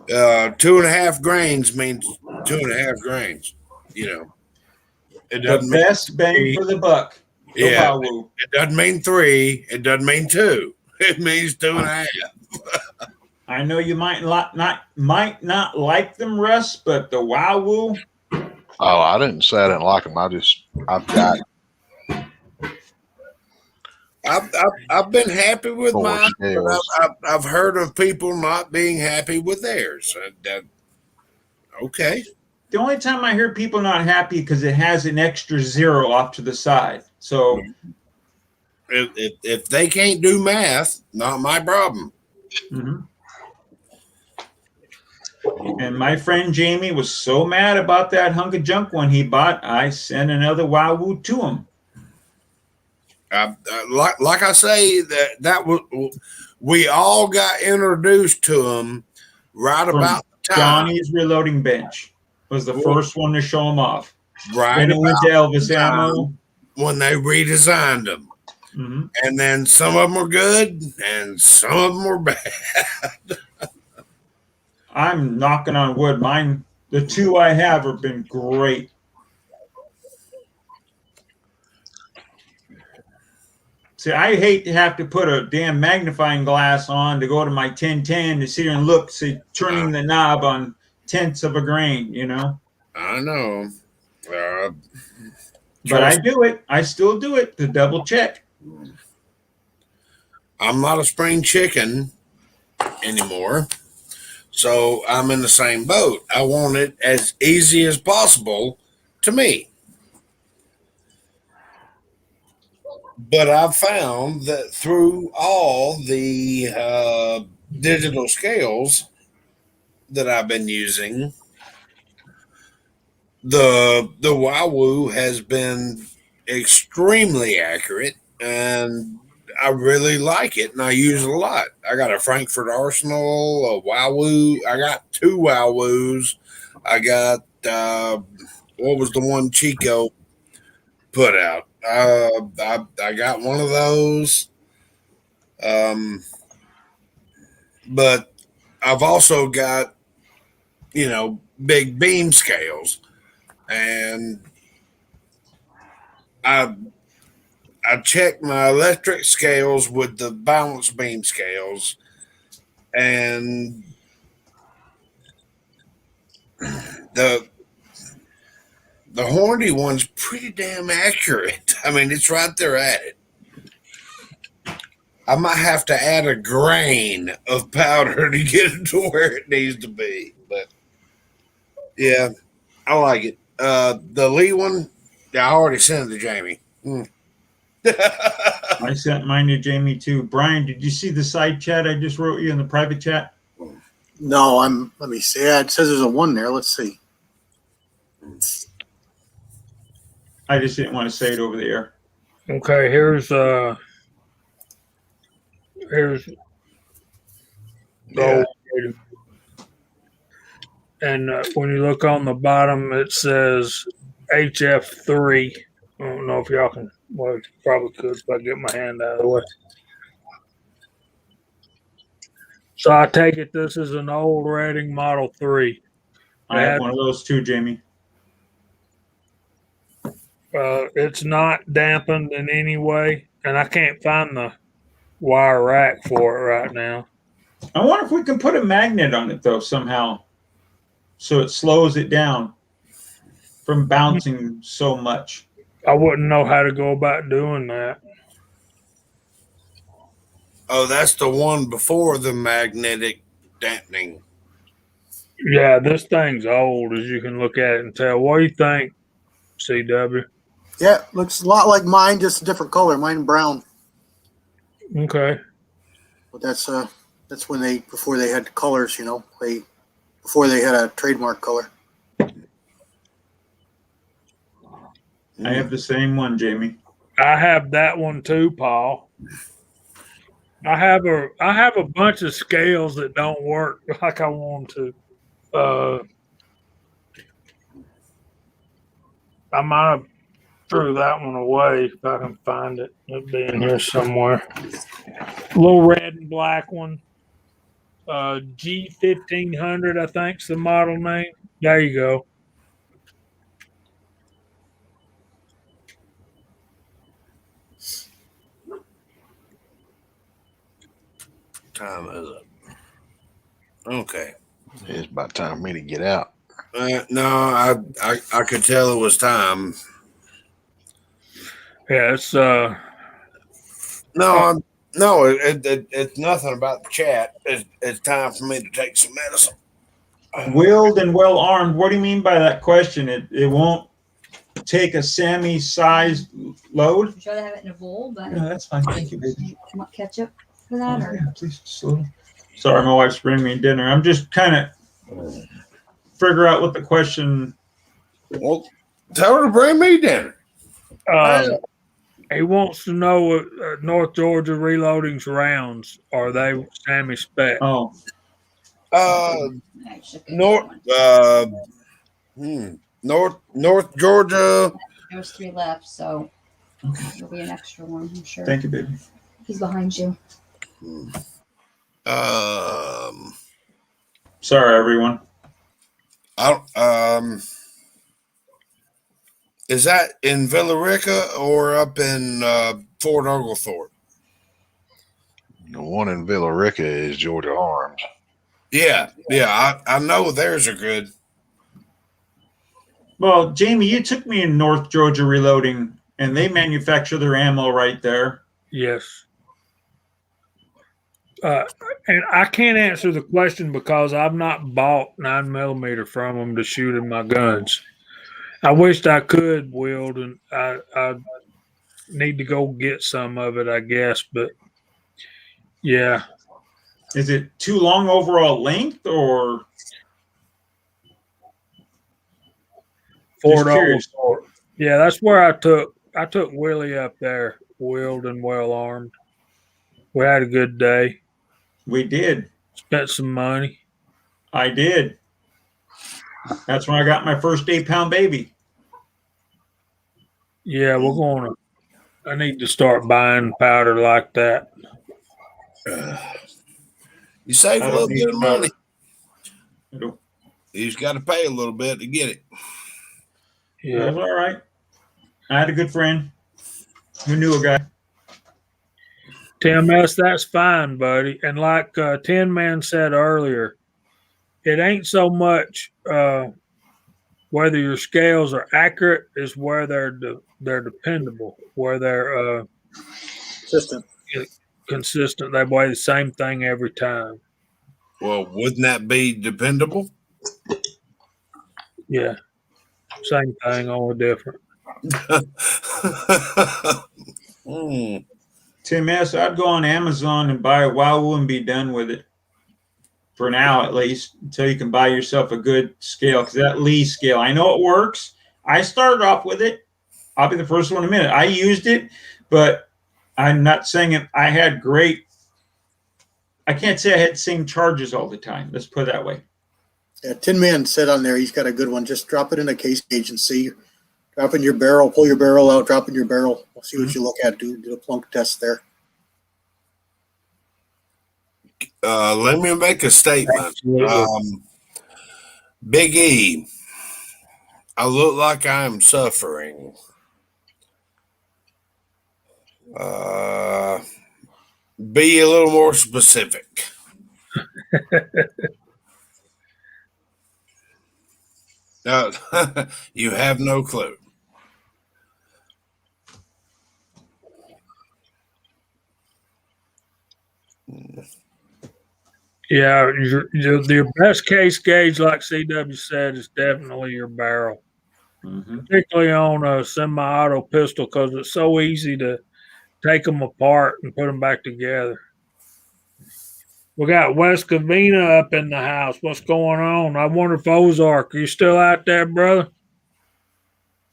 2.5 grains means 2.5 grains, you know. It The doesn't mean best bang for the buck. Go Yeah. Bawu. it doesn't mean 3. It doesn't mean 2. It means 2.5. I know you might not like them, Russ, but the Wawu, Oh, I didn't say I didn't like them. I've got I've been happy with Four mine, but scales. I've heard of people not being happy with theirs. Okay. the only time I hear people not happy because it has an extra 0 off to the side. So If they can't do math, not my problem. mhm. And my friend Jamie was so mad about that hunk of junk one he bought, I sent another Wawu to him. Like I say, that was, we all got introduced to them right From about the time. Johnny's Reloading Bench was the first one to show them off. Right Then it went to Elvis the time Ammo. when they redesigned them. Mm-hmm. And then some of them were good and some of them were bad. I'm knocking on wood. Mine, the two I have, have been great. See, I hate to have to put a damn magnifying glass on to go to my 1010 to sit here and look, see, turning the knob on tenths of a grain, you know. I know. But I do it. I still do it to double check. I'm not a spring chicken anymore. So I'm in the same boat. I want it as easy as possible to me. But I've found that through all the digital scales that I've been using, the Wowoo has been extremely accurate, and I really like it, and I use it a lot. I got a Frankfurt Arsenal, a Wowoo. I got two Wowoos. I got what was the one Chico put out? I got one of those. But I've also got, big beam scales, and I check my electric scales with the balance beam scales, and the Hornady one's pretty damn accurate. I mean, it's right there at it. I might have to add a grain of powder to get it to where it needs to be. But, yeah, I like it. The Lee one, I already sent it to Jamie. I sent mine to Jamie too. Brian, did you see the side chat I just wrote you in the private chat? No, let me see. Yeah, it says there's a one there. Let's see. I just didn't want to say it over the air. Okay, here's the Yeah. old, and when you look on the bottom, it says HF3. I don't know if y'all can. Well, you probably could if I get my hand out of the way. So I take it this is an old Redding Model 3. I have one of those too, Jamie. It's not dampened in any way, and I can't find the wire rack for it right now. I wonder if we can put a magnet on it though somehow, so it slows it down from bouncing so much. I wouldn't know how to go about doing that. Oh, that's the one before the magnetic dampening. Yeah, this thing's old, as you can look at it and tell. What do you think, CW? Yeah, looks a lot like mine, just a different color. Mine brown. Okay. But that's when before they had colors, before they had a trademark color. I have the same one, Jamie. I have that one too, Paul. I have a bunch of scales that don't work like I want them to. I might have threw that one away if I can find it. It'll be in here somewhere. Little red and black one. G1500, I think's the model name. There you go. Time is up. Okay. It's about time for me to get out. No, I could tell it was time. Yeah, it's No, it's nothing about the chat. It's time for me to take some medicine. Willed and well armed. What do you mean by that question? It won't take a Sammy-sized load? I'm sure they have it in a bowl, but Yeah, that's fine. Thank you, baby. you want ketchup for that? Or? Yeah, please, just a little. Sorry, my wife's bringing me dinner. I'm just kind of figure out what the question. Well, tell her to bring me dinner. He wants to know what North Georgia Reloading's rounds are they Sammy spec? Oh, I should get North, that one. North Georgia. There's 3 left, so there'll be an extra one, I'm sure. thank you, baby. He's behind you. Sorry, everyone. Is that in Villa Rica or up in Fort Oglethorpe? The one in Villa Rica is Georgia Arms. Yeah, I know theirs are good. Well, Jamie, you took me in North Georgia Reloading, and they manufacture their ammo right there. Yes. And I can't answer the question because I've not bought 9mm from them to shoot in my guns. I wished I could, Wield, and I need to go get some of it, I guess. But yeah, Is it too long overall length, or Fort curious. Oglethorpe. Yeah, that's where I took Willie up there, Wield and well armed. We had a good day. we did? Spent some money. I did. That's when I got my first 8-pound baby. Yeah, I need to start buying powder like that. You save I a don't little need bit of money. I don't- You just got to pay a little bit to get it. Yeah. That's all right. I had a good friend who knew a guy. Tim S., that's fine, buddy. And like Tin Man said earlier, it ain't so much whether your scales are accurate, is where they're dependable, where they're Consistent. consistent. They weigh the same thing every time. Well, wouldn't that be dependable? Yeah, same thing, only different. Tim S., I'd go on Amazon and buy a WowWoo and be done with it. For now, at least, until you can buy yourself a good scale. Because that Lee scale, I know it works. I started off with it. I'll be the first one to admit it. I used it, but I'm not saying it. I had great. I can't say I had the same charges all the time. Let's put it that way. Yeah, Tin Man said on there he's got a good one. Just drop it in a case gauge and see. Drop in your barrel, pull your barrel out, drop in your barrel. We'll see what you look at. Do a plunk test there. Let me make a statement. Absolutely. Big E, I look like I am suffering. Be a little more specific. You have no clue. Yeah, your best case gauge, like CW said, is definitely your barrel, particularly on a semi-auto pistol, because it's so easy to take them apart and put them back together. We got West Covina up in the house. What's going on? I wonder if Ozark, are you still out there, brother?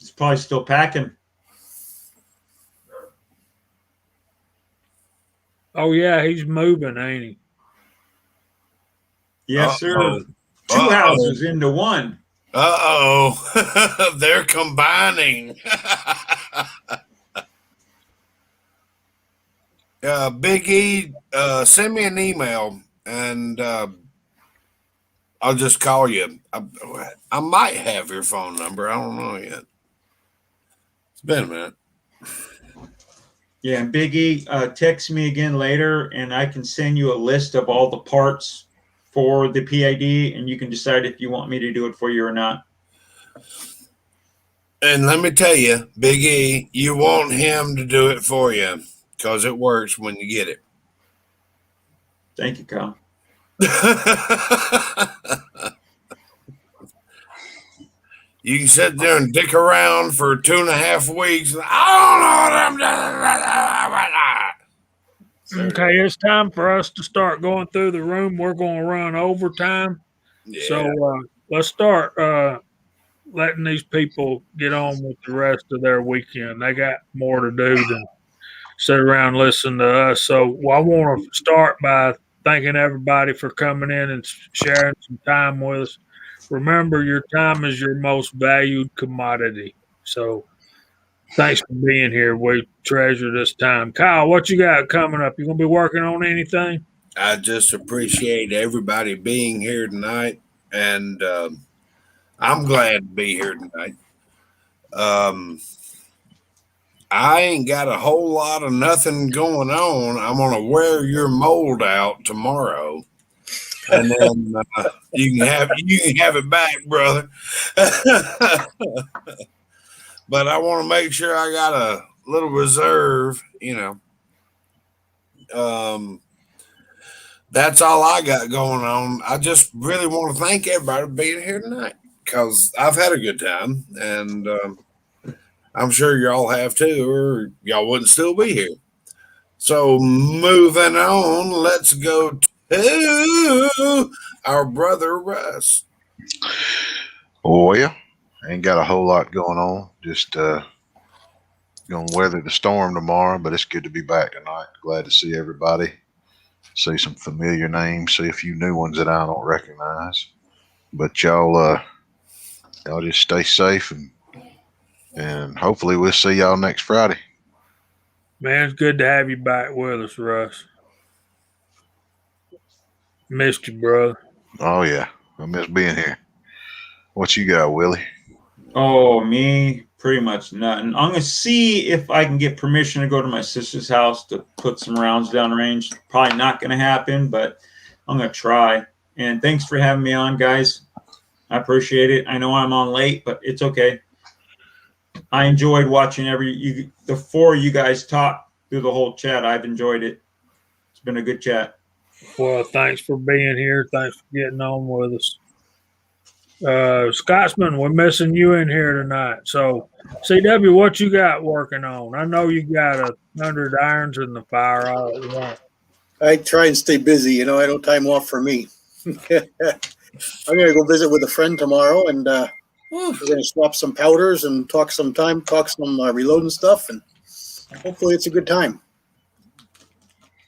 It's probably still packing. Oh yeah, he's moving, ain't he? Yes, sir. Uh-oh. Two Uh-oh. houses into one. They're combining. Big E, send me an email and I'll just call you. I might have your phone number. I don't know yet. It's been a minute. Yeah, and Big E, text me again later, and I can send you a list of all the parts for the PID, and you can decide if you want me to do it for you or not. And let me tell you, Big E, you want him to do it for you because it works when you get it. Thank you, Kyle. You can sit there and dick around for 2.5 weeks. I don't know what I'm doing. Okay, it's time for us to start going through the room. We're going to run overtime. Yeah. So let's start. letting these people get on with the rest of their weekend. They got more to do than sit around and listen to us. So I want to start by thanking everybody for coming in and sharing some time with us. Remember, your time is your most valued commodity. So thanks for being here. We treasure this time. Kyle, what you got coming up? You gonna be working on anything? I just appreciate everybody being here tonight, and I'm glad to be here tonight. I ain't got a whole lot of nothing going on. I'm gonna wear your mold out tomorrow, and then you can have it back, brother. But I want to make sure I got a little reserve, That's all I got going on. I just really want to thank everybody for being here tonight because I've had a good time, and I'm sure y'all have too, or y'all wouldn't still be here. So moving on, let's go to our brother Russ. Oh, yeah. Ain't got a whole lot going on. Just gonna weather the storm tomorrow, but it's good to be back tonight. Glad to see everybody. See some familiar names. See a few new ones that I don't recognize. But y'all just stay safe and hopefully we'll see y'all next Friday. Man, it's good to have you back with us, Russ. Missed you, brother. Oh yeah, I miss being here. What you got, Willie? Oh, me, pretty much nothing. I'm gonna see if I can get permission to go to my sister's house to put some rounds downrange. Probably not gonna happen, but I'm gonna try. And thanks for having me on, guys. I appreciate it. I know I'm on late, but it's okay. I enjoyed watching the four of you guys talk through the whole chat. I've enjoyed it. It's been a good chat. Well, thanks for being here. Thanks for getting on with us. Scotsman, we're missing you in here tonight. So, CW, what you got working on? I know you got 100 irons in the fire all at once. I try and stay busy. I don't time off for me. I'm going to go visit with a friend tomorrow, and we're going to swap some powders and talk some reloading stuff, and hopefully it's a good time.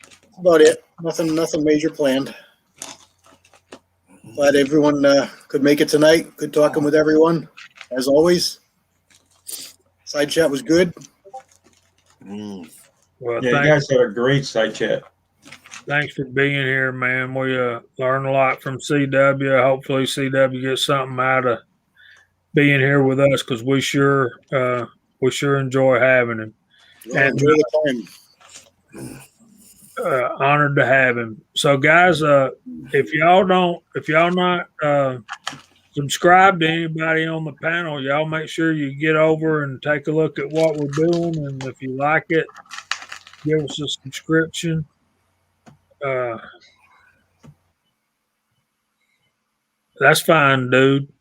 That's about it. Nothing major planned. Glad everyone could make it tonight. Good talking with everyone, as always. Side chat was good. Well, Yeah, you guys had a great side chat. Thanks for being here, man. We learned a lot from CW. Hopefully, CW gets something out of being here with us because we sure enjoy having him. And enjoy the time. Honored to have him. So, guys, if y'all not subscribe to anybody on the panel, y'all make sure you get over and take a look at what we're doing, and if you like it, give us a subscription. That's fine, dude.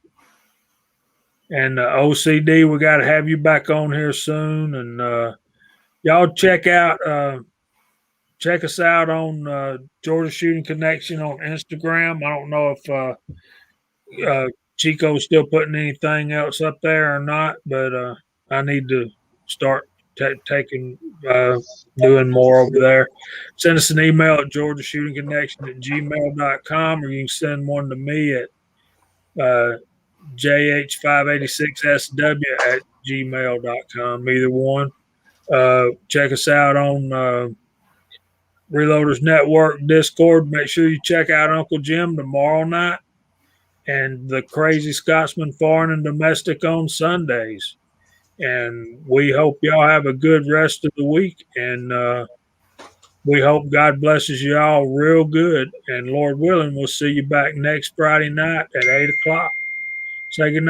And OCD, we got to have you back on here soon, and y'all check us out on Georgia Shooting Connection on Instagram. I don't know if Chico's still putting anything else up there or not, but I need to start doing more over there. Send us an email at georgiashootingconnection@gmail.com, or you can send one to me at jh586sw@gmail.com. Either one. Check us out on Reloaders Network Discord. Make sure you check out Uncle Jim tomorrow night and the Crazy Scotsman Foreign and Domestic on Sundays. And we hope y'all have a good rest of the week. And we hope God blesses you all real good. And Lord willing, we'll see you back next Friday night at 8 o'clock. Say good night.